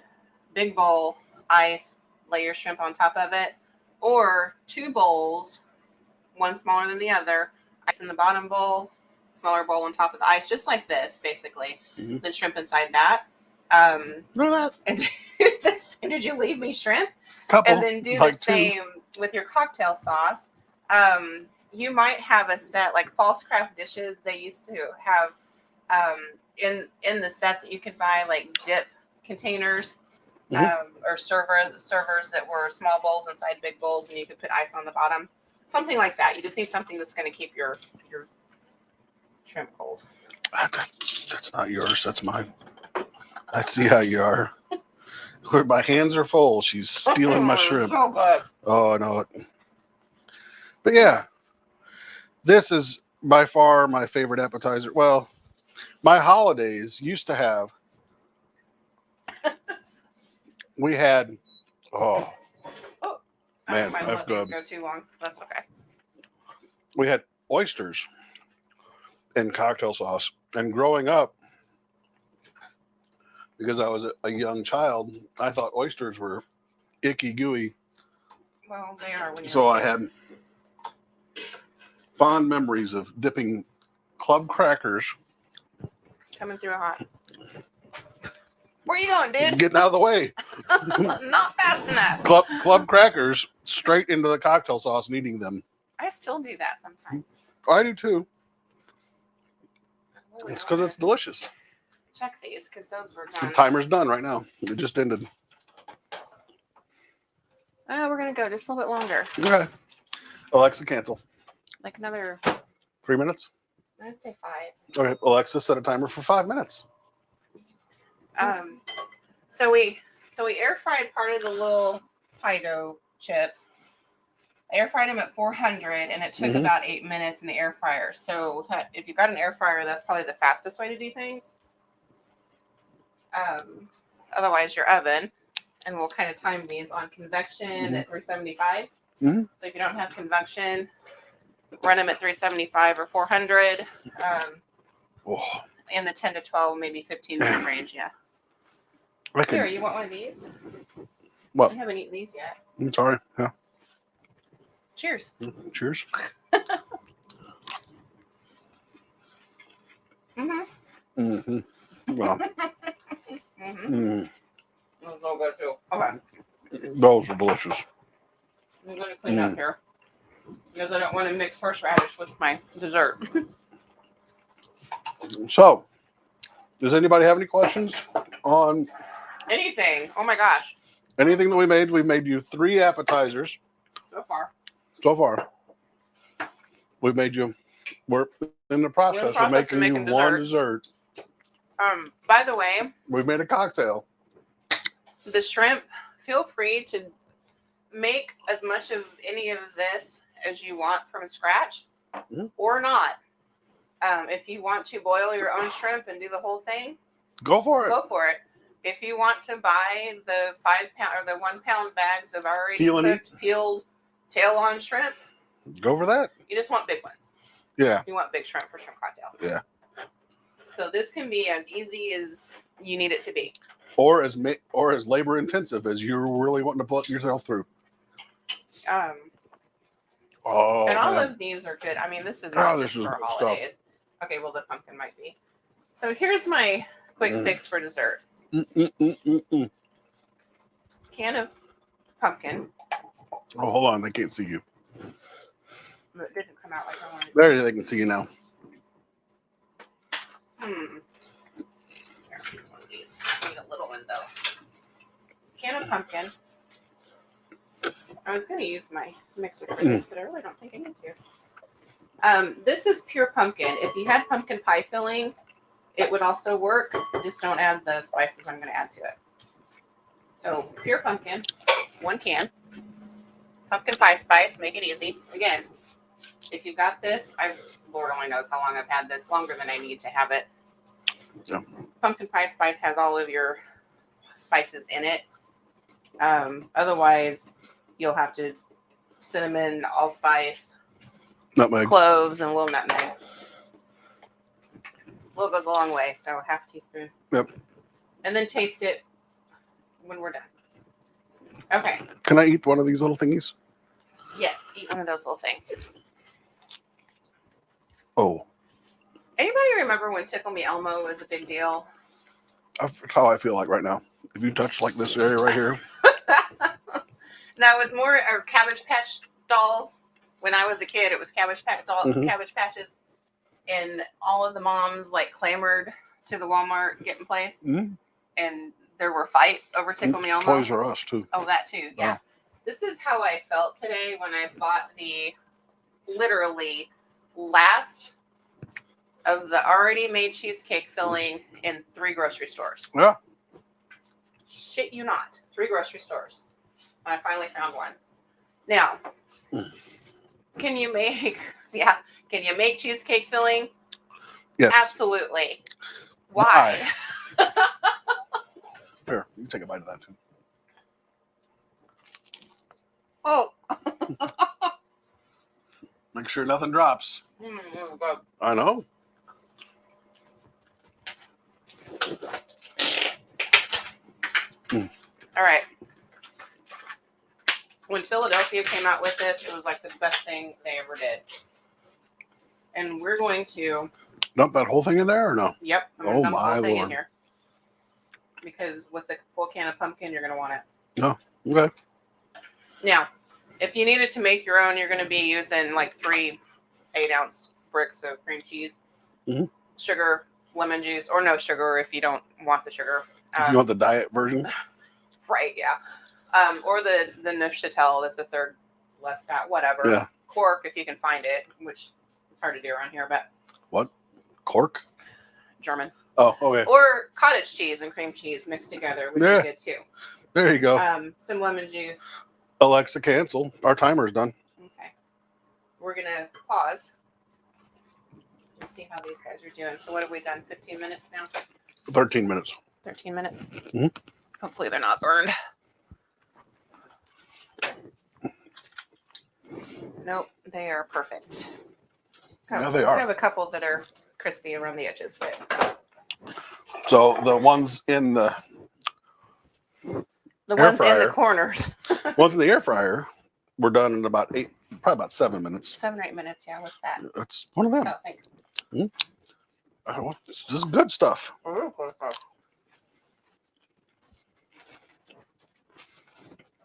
big bowl, ice, lay your shrimp on top of it, or 2 bowls, one smaller than the other, ice in the bottom bowl, smaller bowl on top of the ice, just like this, basically. Mm-hmm. Then shrimp inside that. And do this. Did you leave me shrimp? Couple. And then do like the same with your cocktail sauce. You might have a set like False Craft Dishes. They used to have in the set that you could buy like dip containers. Or servers that were small bowls inside big bowls, and you could put ice on the bottom. Something like that. You just need something that's going to keep your shrimp cold. That's not yours. That's mine. I see how you are. My hands are full. She's stealing my shrimp. So good. Oh, I know it. But yeah, this is by far my favorite appetizer. Well, my holidays used to have. We had, man, that's good. Go too long. That's okay. We had oysters and cocktail sauce. And growing up, because I was a young child, I thought oysters were icky, gooey. Well, they are. So I had fond memories of dipping club crackers. Coming through hot. Where you going, dude? Getting out of the way. Not fast enough. Club crackers straight into the cocktail sauce and eating them. I still do that sometimes. I do too. It's because it's delicious. Check these because those were done. The timer's done right now. It just ended. Oh, we're going to go just a little bit longer. Okay. Alexa, cancel. Like another 3 minutes? I'd say 5. Okay. Alexa, set a timer for 5 minutes. So we air fried part of the little pie dough chips. I air fried them at 400, and it took about 8 minutes in the air fryer. So if you've got an air fryer, that's probably the fastest way to do things. Otherwise, your oven, and we'll kind of time these on convection at 375. So if you don't have convection, run them at 375 or 400. In the 10 to 12, maybe 15 minute range. Yeah. Here, you want one of these? What? I haven't eaten these yet. I'm sorry. Yeah. Cheers. Cheers. Well. That's all good too. Okay. Those are delicious. I'm going to clean up here because I don't want to mix horseradish with my dessert. So, does anybody have any questions on anything? Oh my gosh. Anything that we made? We made you 3 appetizers. So far. We've made you, we're in the process of making you one dessert. By the way, we've made a cocktail. The shrimp, feel free to make as much of any of this as you want from scratch or not. If you want to boil your own shrimp and do the whole thing, go for it. Go for it. If you want to buy the 5 pound or the 1 pound bags of already peeled tail on shrimp, go for that. You just want big ones. Yeah. You want big shrimp for shrimp cocktail. Yeah. So this can be as easy as you need it to be, or as labor intensive as you're really wanting to put yourself through. And all of these are good. I mean, this is not just for holidays. Stuff. Okay, well, the pumpkin might be. So here's my quick fix for dessert. Can of pumpkin. Oh, hold on. They can't see you. It didn't come out like I wanted. There, they can see you now. Here, use one of these. I need a little one, though. Can of pumpkin. I was going to use my mixer for this, but I really don't think I need to. This is pure pumpkin. If you had pumpkin pie filling, it would also work. Just don't add the spices I'm going to add to it. So pure pumpkin, 1 can. pumpkin pie spice. Make it easy. Again, if you got this, Lord only knows how long I've had this, longer than I need to have it. Yeah. Pumpkin pie spice has all of your spices in it. Otherwise, you'll have to cinnamon, allspice, Nutmeg. cloves, and a little nutmeg. A little goes a long way, so half a teaspoon. Yep. And then taste it when we're done. Okay. Can I eat one of these little thingies? Yes, eat one of those little things. Oh, Anybody remember when Tickle Me Elmo was a big deal? that's how I feel like right now. If you touch like this area right here. No, it was more Cabbage Patch dolls. When I was a kid, it was Cabbage Patches, and all of the moms like clamored to the Walmart get in place, and there were fights over Tickle Me Elmo. Toys R Us too. Oh, that too. Yeah. Oh. This is how I felt today when I bought the literally last of the already made cheesecake filling in 3 grocery stores. Yeah. Shit you not. 3 grocery stores. And I finally found one. Now, can you make cheesecake filling? Yes. Absolutely. Why? Here, you can take a bite of that too. Oh. Make sure nothing drops. Good. I know. All right. When Philadelphia came out with this, it was like the best thing they ever did. And we're going to Dump that whole thing in there or no? Yep. I'm Oh, gonna dump the my whole thing in Lord. here. Because with the full can of pumpkin, you're going to want it. No. Okay. Now, if you needed to make your own, you're going to be using like 3 8-ounce bricks of cream cheese, sugar, lemon juice, or no sugar if you don't want the sugar. If you want the diet version. Right, yeah. Or the Neuchâtel, that's a third less fat, whatever. Yeah. Cork, if you can find it, which is hard to do around here, but What? Cork? German. Oh, okay. Or cottage cheese and cream cheese mixed together, which is good too. There you go. Some lemon juice. Alexa, cancel. Our timer's done. Okay. We're going to pause and see how these guys are doing. So what have we done? 15 minutes now? 13 minutes. 13 minutes? Mm-hmm. Hopefully they're not burned. Nope, they are perfect. Yeah, they are. We have a couple that are crispy around the edges. But So the ones in the ones in the fryer. corners. ones in the air fryer were done in probably about 7 minutes. 7 or 8 minutes, yeah. What's that? That's one of them. Oh, thank you. This is good stuff.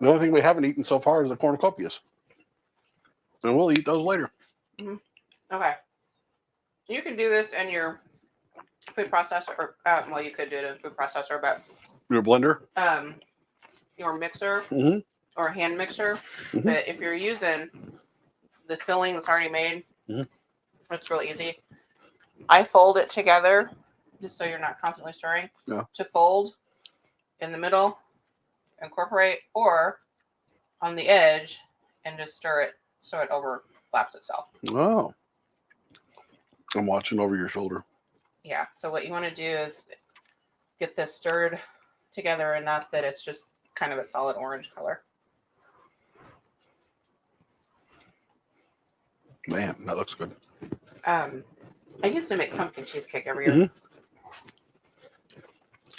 The only thing we haven't eaten so far is the cornucopias. And we'll eat those later. Okay. You can do this in your food processor, or well, you could do it in a food processor, but Your blender. Your mixer Mm-hmm. or hand mixer. Mhm. But if you're using the filling that's already made, Mhm. it's real easy. I fold it together just so you're not constantly stirring. Yeah. To fold in the middle, incorporate, or on the edge and just stir it so it overlaps itself. Oh. I'm watching over your shoulder. Yeah. So what you want to do is get this stirred together enough that it's just kind of a solid orange color. Man, that looks good. I used to make pumpkin cheesecake every year. Mhm.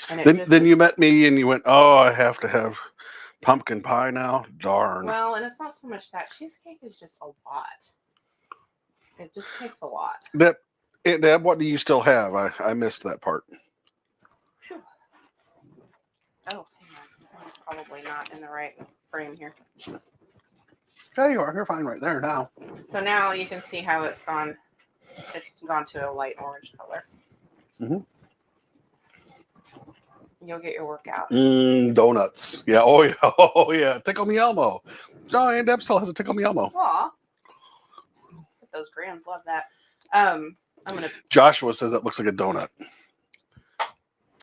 And Then you met me and you went, oh, I have to have pumpkin pie now. Darn. Well, and it's not so much that. Cheesecake is just a lot. It just takes a lot. Deb, what do you still have? I missed that part. Whew. Oh, hang on. I'm probably not in the right frame here. There you are. You're fine right there now. So now you can see how it's gone. It's gone to a light orange color. Mhm. You'll get your workout. Donuts. Yeah. Oh, yeah. Oh, yeah. Tickle Me Elmo. Oh, and Deb still has a Tickle Me Elmo. Aw. Those grands love that. I'm going to... Joshua says that looks like a donut.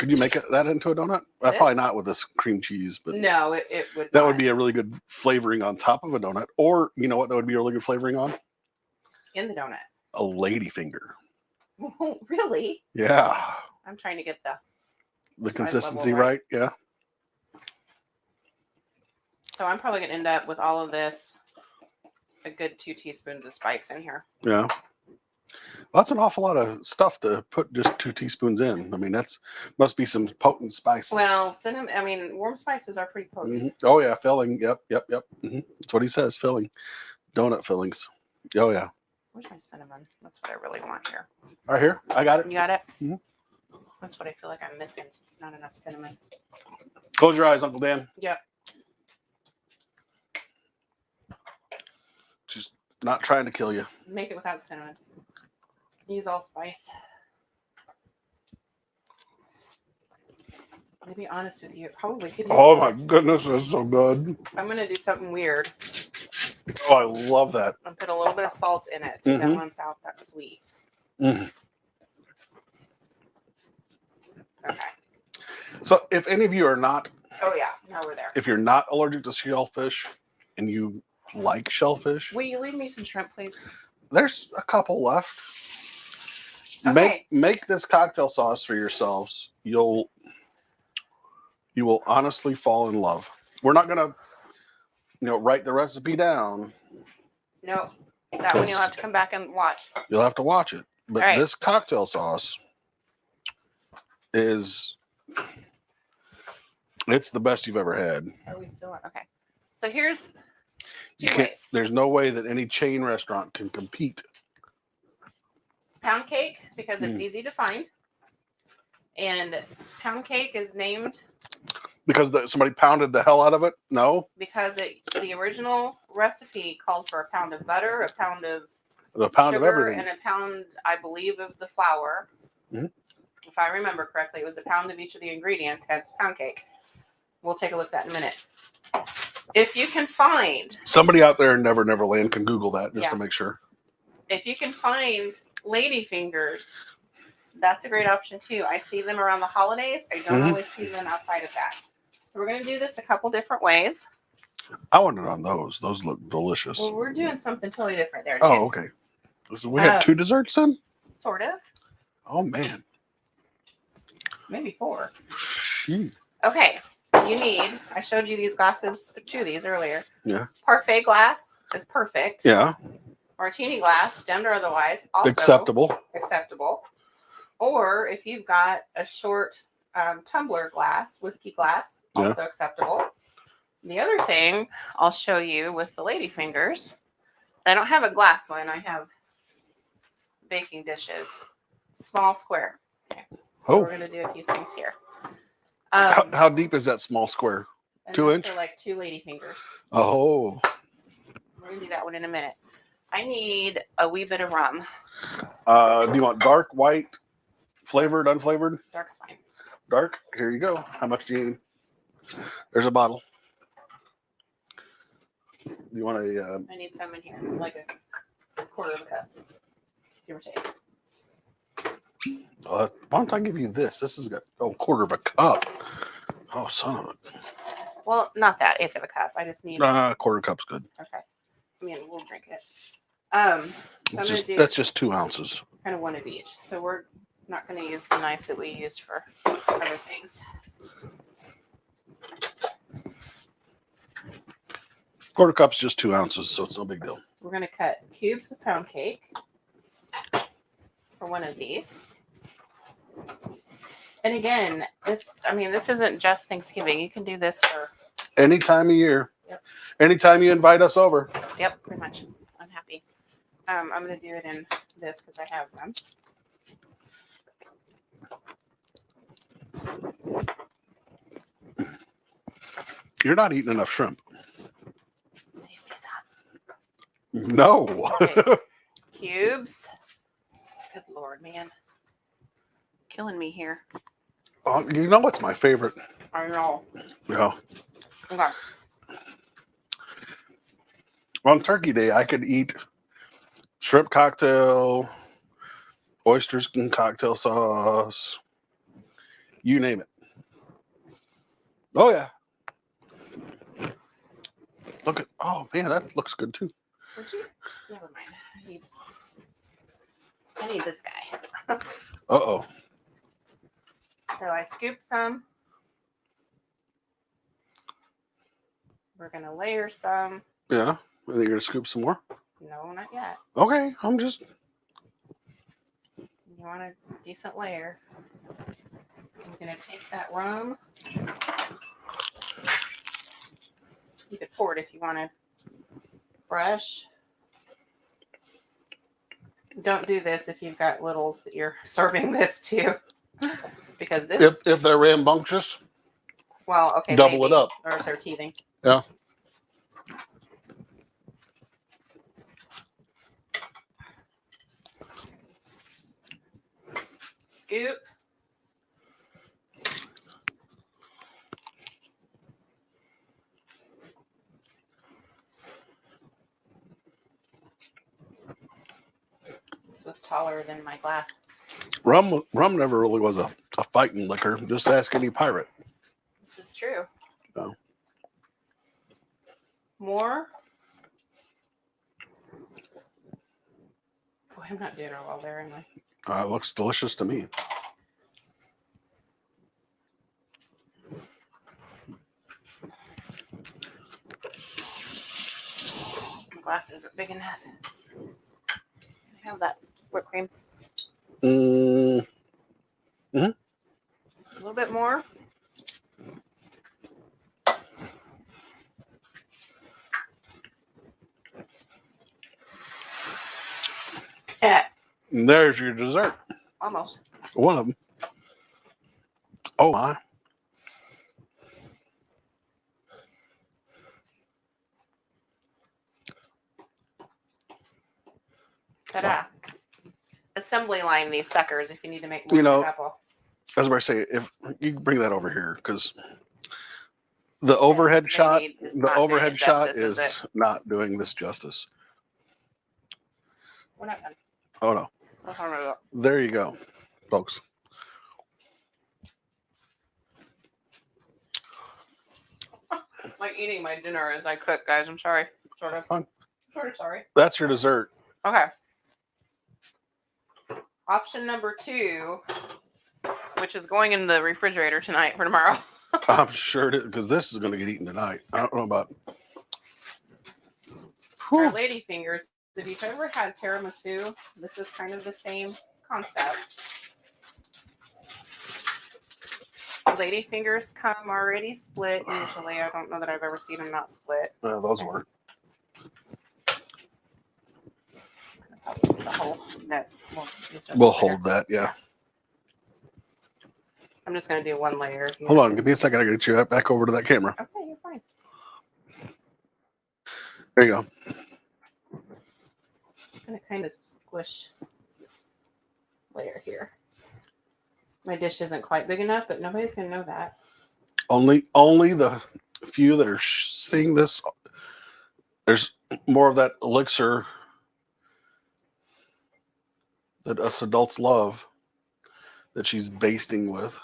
Could you make that into a donut? Probably not with this cream cheese, but no, it would. That would be a really good flavoring on top of a donut. Or you know what? That would be a really good flavoring on in the donut. A ladyfinger. Oh, really? Yeah. I'm trying to get the consistency right. Yeah. So I'm probably gonna end up with all of this, a good 2 teaspoons of spice in here. Yeah. Well, that's an awful lot of stuff to put just 2 teaspoons in. I mean, must be some potent spices. Well, cinnamon. I mean, warm spices are pretty potent. Mm-hmm. Oh yeah, filling. Yep. Mm-hmm. That's what he says. Filling, donut fillings. Oh yeah. Where's my cinnamon? That's what I really want here. Right here. I got it. You got it. Mm-hmm. That's what I feel like I'm missing. Not enough cinnamon. Close your eyes, Uncle Dan. Yep. Just not trying to kill you. Just make it without cinnamon. Use allspice. To be honest with you, probably could use Oh my goodness, that's so good. I'm gonna do something weird. Oh, I love that. I'll put a little bit of salt in it to balance out that sweet. Mm. Okay. So if any of you are not, Oh yeah, now we're there. if you're not allergic to shellfish and you like shellfish, Will you leave me some shrimp, please? there's a couple left. Okay. Make this cocktail sauce for yourselves. You will honestly fall in love. We're not gonna, write the recipe down. No, that one you'll have to come back and watch. You'll have to watch it. But All right. this cocktail sauce it's the best you've ever had. Are we still on? Okay. So here's You two can't. ways. There's no way that any chain restaurant can compete. Pound cake, because it's easy to find. And pound cake is named Because somebody pounded the hell out of it? No. because the original recipe called for a pound of butter, a pound of A pound sugar, of everything. and a pound, I believe, of the flour. Mhm. If I remember correctly, it was a pound of each of the ingredients. Hence pound cake. We'll take a look at that in a minute. If you can find Somebody out there in Never Never Land can Google that just Yeah. to make sure. if you can find lady fingers, that's a great option too. I see them around the holidays. I don't always see them outside of that. So we're going to do this a couple different ways. I wanted on those. Those look delicious. Well, we're doing something totally different there. Oh, okay. So we had 2 desserts then? Sort of. Oh, man. Maybe 4. She. Okay. You need, I showed you these glasses, 2 of these earlier. Yeah. Parfait glass is perfect. Yeah. Martini glass, stemmed or otherwise, also Acceptable. Or if you've got a short tumbler glass, whiskey glass, also acceptable. The other thing I'll show you with the lady fingers, I don't have a glass one. I have baking dishes, small square. Okay. So we're going to do a few things here. How deep is that small square? 2 inch? For like 2 lady fingers. Oh. We're going to do that one in a minute. I need a wee bit of rum. Do you want dark, white, flavored, unflavored? Dark's fine. Dark? Here you go. How much do you need? There's a bottle. Do you want a... I need some in here, like a quarter of a cup, give or take. why don't I give you this? This has got a quarter of a cup. Oh, son of a... Well, not that, 1/8 of a cup. I just need... quarter cup's good. Okay. I mean, we'll drink it. So I'm going to do That's just 2 ounces. kind of one of each. So we're not going to use the knife that we used for other things. Quarter cup's just 2 ounces, so it's no big deal. We're going to cut cubes of pound cake for one of these. And again, this isn't just Thanksgiving. You can do this for Any time of year. Yep. Anytime you invite us over. Yep, pretty much. I'm happy. I'm going to do it in this because I have them. You're not eating enough shrimp. Save me some. No. Okay. Cubes. Good Lord, man. Killing me here. You know what's my favorite? I know. Yeah. Okay. On Turkey Day, I could eat shrimp cocktail, oysters and cocktail sauce, You name it. Oh, yeah. Look at, oh, man, that looks good, too. Would you? Never mind. I need this guy. Uh-oh. So I scooped some. We're going to layer some. Yeah. I think you're going to scoop some more. No, not yet. Okay, I'm just... You want a decent layer. I'm going to take that rum. You could pour it if you want to brush. Don't do this if you've got littles that you're serving this to. Because this... If they're rambunctious, well, okay, double maybe. it up. Or if they're teething. Yeah. Scoop. This was taller than my glass. Rum never really was a fighting liquor. Just ask any pirate. This is true. Oh. More. Boy, I'm not doing real well there, am I? It looks delicious to me. My glass isn't big enough. I have that whipped cream. Mm-hmm. A little bit more. Yeah, And there's your dessert. almost. One of them. Oh, my. Ta-da. Wow. Assembly line these suckers if you need to make more You know, apple. I was about to say, if you bring that over here, because the overhead shot, is not doing this justice. We're not done. Oh, no. We're talking about There you go, folks. like eating my dinner as I cook, guys. I'm sorry. Sort of. Fine. Sort of sorry. That's your dessert. Okay. Option number 2, which is going in the refrigerator tonight for tomorrow. I'm sure it is, because this is going to get eaten tonight. I don't know about... Our lady fingers. If you've ever had tiramisu, this is kind of the same concept. Lady fingers come already split usually. I don't know that I've ever seen them not split. Those work. The whole net. We'll hold that, yeah. I'm just going to do one layer here. Hold on, give me a second. I got to get you back over to that camera. Okay, you're fine. There you go. I'm going to kind of squish this layer here. My dish isn't quite big enough, but nobody's going to know that. Only the few that are seeing this, there's more of that elixir that us adults love that she's basting with.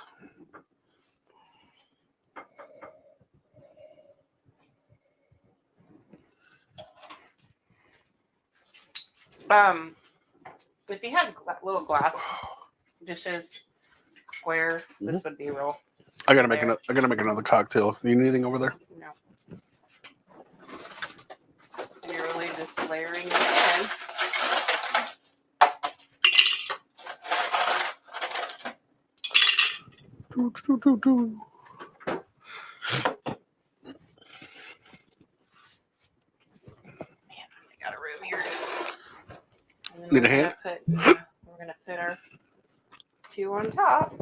If you had little glass dishes, square, this would be real. I gotta make another cocktail. Do you need anything over there? No. And you're really just layering this in. Got a room here. And then Need a hand? We're gonna put our 2 on top.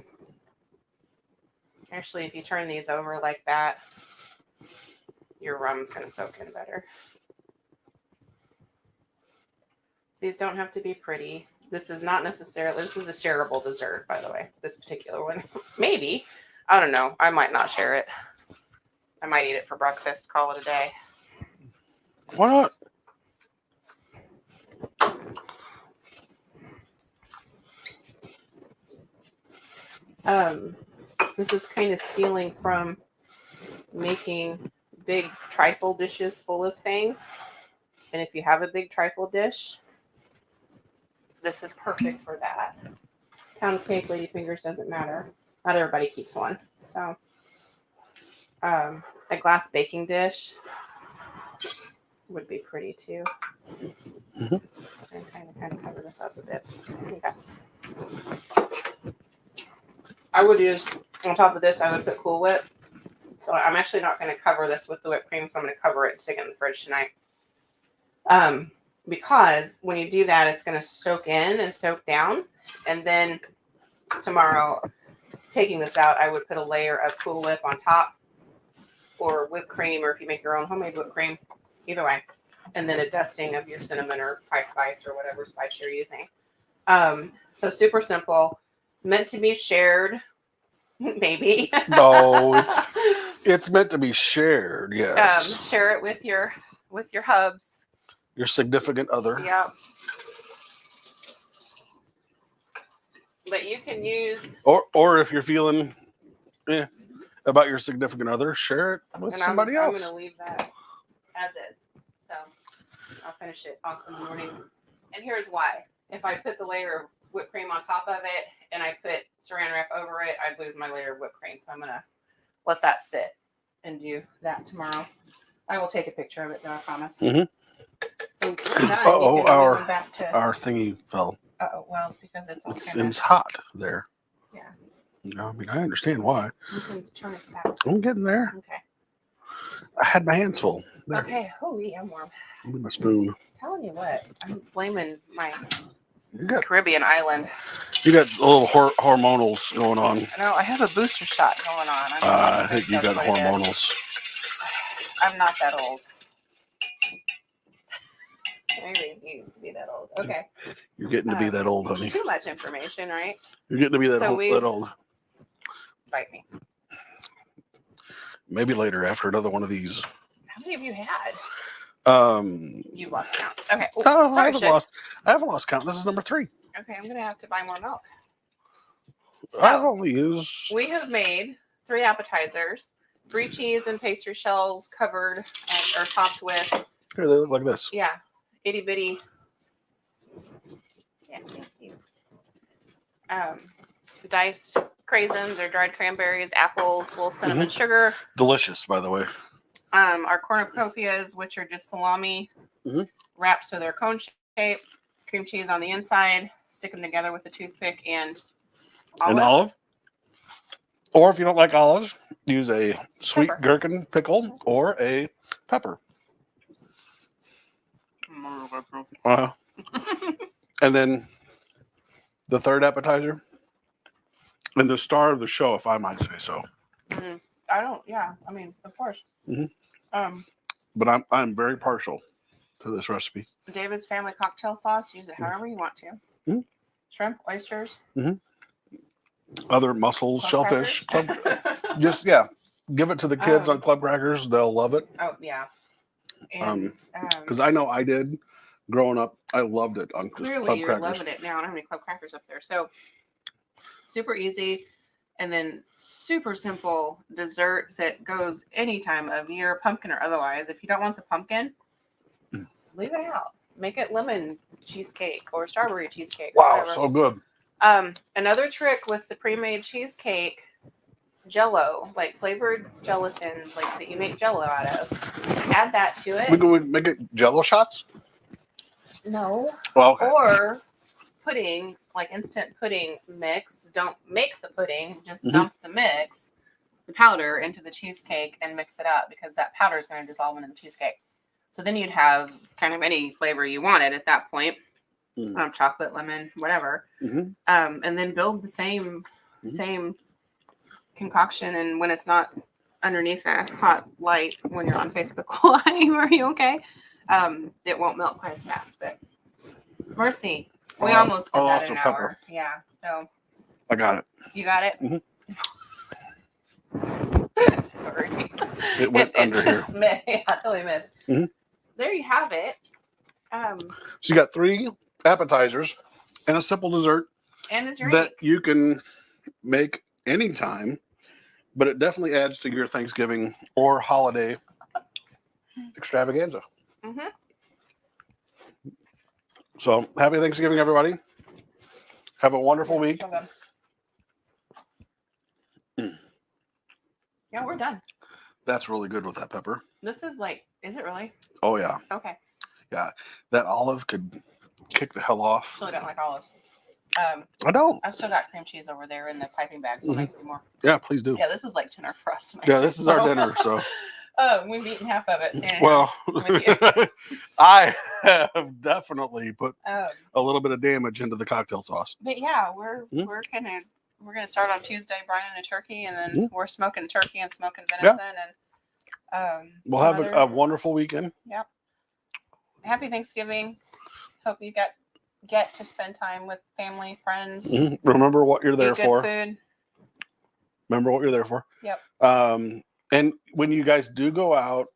Actually, if you turn these over like that, your rum's gonna soak in better. These don't have to be pretty. This is not necessarily, this is a shareable dessert, by the way. This particular one. Maybe. I don't know. I might not share it. I might eat it for breakfast, call it a day. Why not? This is kind of stealing from making big trifle dishes full of things. And if you have a big trifle dish, this is perfect for that. Pound cake, ladyfingers, doesn't matter. Not everybody keeps one. So a glass baking dish would be pretty too. Mm-hmm. So I'm going to kind of cover this up a bit. Okay. I would use, on top of this, I would put Cool Whip. So I'm actually not going to cover this with the whipped cream, so I'm going to cover it and stick it in the fridge tonight. Because when you do that, it's going to soak in and soak down. And then tomorrow, taking this out, I would put a layer of Cool Whip on top, or whipped cream, or if you make your own homemade whipped cream, either way. And then a dusting of your cinnamon or pie spice or whatever spice you're using. So super simple, meant to be shared, maybe. No, it's meant to be shared. Yes. Share it with your hubs. Your significant other. Yep. But you can use, or if you're feeling about your significant other, share it with somebody else. I'm going to leave that as is. So I'll finish it off in the morning. And here's why. If I put the layer of whipped cream on top of it and I put saran wrap over it, I'd lose my layer of whipped cream. So I'm going to let that sit and do that tomorrow. I will take a picture of it, though, I promise. Mm-hmm. So we're done. Our thingy fell. Well, it's because it's all it's hot there. Yeah. I mean, I understand why. You can turn this back. I'm getting there. Okay. I had my hands full. There. Okay. Holy, I'm warm. With my spoon. I'm telling you what, I'm blaming my Caribbean island. You got little hormonals going on. No, I have a booster shot going on. I think you got hormonals. I'm not that old. Maybe he used to be that old. Okay. You're getting to be that old, honey. Too much information, right? You're getting to be that old. Bite me. Maybe later after another one of these. How many have you had? You've lost count. Okay. Ooh, no, sorry, I haven't lost count. This is number 3. Okay, I'm gonna have to buy more milk. So, I've only used. We have made 3 appetizers, 3 cheese and pastry shells covered or topped with. Here, they look like this. Yeah, itty bitty. Yeah, these. Diced craisins or dried cranberries, apples, little cinnamon sugar. Delicious, by the way. Our cornucopias, which are just salami wrapped so they're cone shape, cream cheese on the inside, stick them together with a toothpick and olive. An olive. Or if you don't like olives, use a sweet gherkin pickle or a pepper. And then the third appetizer, and the star of the show, if I might say so. Mm-hmm. I mean, of course. Mm-hmm. But I'm very partial to this recipe. David's family cocktail sauce. Use it however you want to. Mm-hmm. Shrimp, oysters. Mm-hmm. Other mussels, shellfish. Just give it to the kids on club crackers. They'll love it. Oh yeah. And because I know I did growing up. I loved it on clearly club you're crackers. Loving it now. I don't have any club crackers up there, so super easy. And then super simple dessert that goes any time of year, pumpkin or otherwise. If you don't want the pumpkin, leave it out. Make it lemon cheesecake or strawberry cheesecake. Wow, so good. Another trick with the pre-made cheesecake, Jell-O, like flavored gelatin, like that you make Jell-O out of. Add that to it. We can make it Jell-O shots? No. Well, okay. Or pudding, like instant pudding mix. Don't make the pudding, just dump the mix, the powder, into the cheesecake and mix it up because that powder is going to dissolve into the cheesecake. So then you'd have kind of any flavor you wanted at that point. Chocolate, lemon, whatever. And then build the same concoction. And when it's not underneath a hot light when you're on Facebook Live, are you okay? It won't melt quite as fast, but mercy. We almost did that in an hour. Yeah, so. I got it. You got it? Sorry. It went under here. I totally missed. There you have it. So you got 3 appetizers and a simple dessert. And a drink. That you can make anytime but it definitely adds to your Thanksgiving or holiday extravaganza. Mm-hmm. So happy Thanksgiving, everybody. Have a wonderful week. So good. Yeah, we're done. That's really good with that pepper. This is like, is it really? Oh, yeah. Okay. Yeah. That olive could kick the hell off. Still don't like olives. I don't. I've still got cream cheese over there in the piping bag, so I'll make a few more. Yeah, please do. Yeah, this is like dinner for us tonight. Yeah, this is our dinner, so. We've eaten half of it. Standing Well, with you. I have definitely put Um, a little bit of damage into the cocktail sauce. but yeah, we're gonna start on Tuesday, brining a turkey, and then we're smoking turkey and smoking venison, and we'll have a wonderful weekend. Yep. Happy Thanksgiving. Hope you get to spend time with family, friends. Remember what you're there Eat good for. food. Remember what you're there for. Yep. And when you guys do go out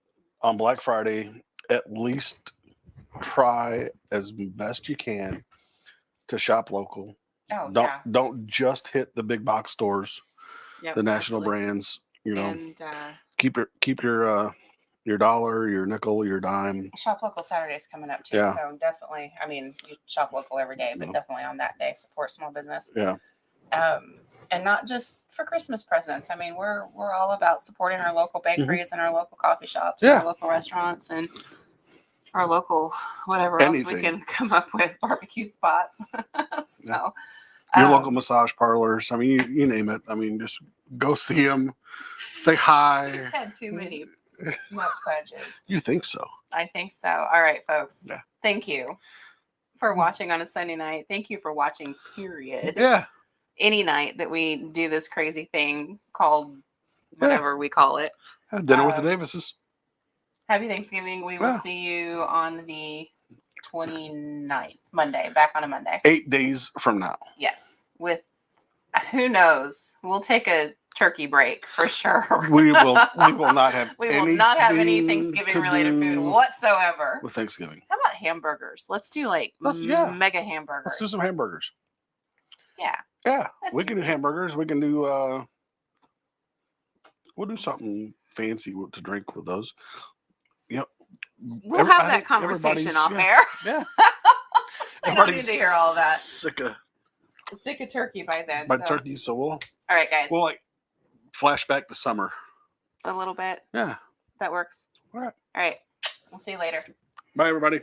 on Black Friday, at least try as best you can to shop local. Oh, Don't just hit the big box stores, the national brands. You know, and keep your dollar, your nickel, your dime. shop local Saturday's coming up too. Yeah. So definitely, I mean, you shop local every day, but definitely on that day, support small business. Yeah. And not just for Christmas presents. I mean, we're all about supporting our local bakeries and our local coffee shops, and our local restaurants, and our local whatever else we can come up with, barbecue spots. So your local massage parlors. I mean, you name it. I mean, just go see them, say hi. He's had too many milk fudges. You think so? I think so. All right, folks. Yeah. Thank you for watching on a Sunday night. Thank you for watching, period. Yeah. Any night that we do this crazy thing called whatever we call it. Have dinner with the Davises. Happy Thanksgiving. We will see you on the 29th, Monday, back on a Monday. 8 days from now. Yes. With, who knows? We'll take a turkey break for sure. We will not have any Thanksgiving related food whatsoever. With Thanksgiving. How about hamburgers? Let's do mega hamburgers. Let's do some hamburgers. Yeah. Yeah. We can do hamburgers. We can do we'll do something fancy to drink with those. Yep. We'll have that conversation off air. Yeah. I don't need to hear all that. Sick of turkey by then. turkey, so we'll. All right, guys. We'll flash back to summer. A little bit. Yeah. That works. All right. All right. We'll see you later. Bye, everybody.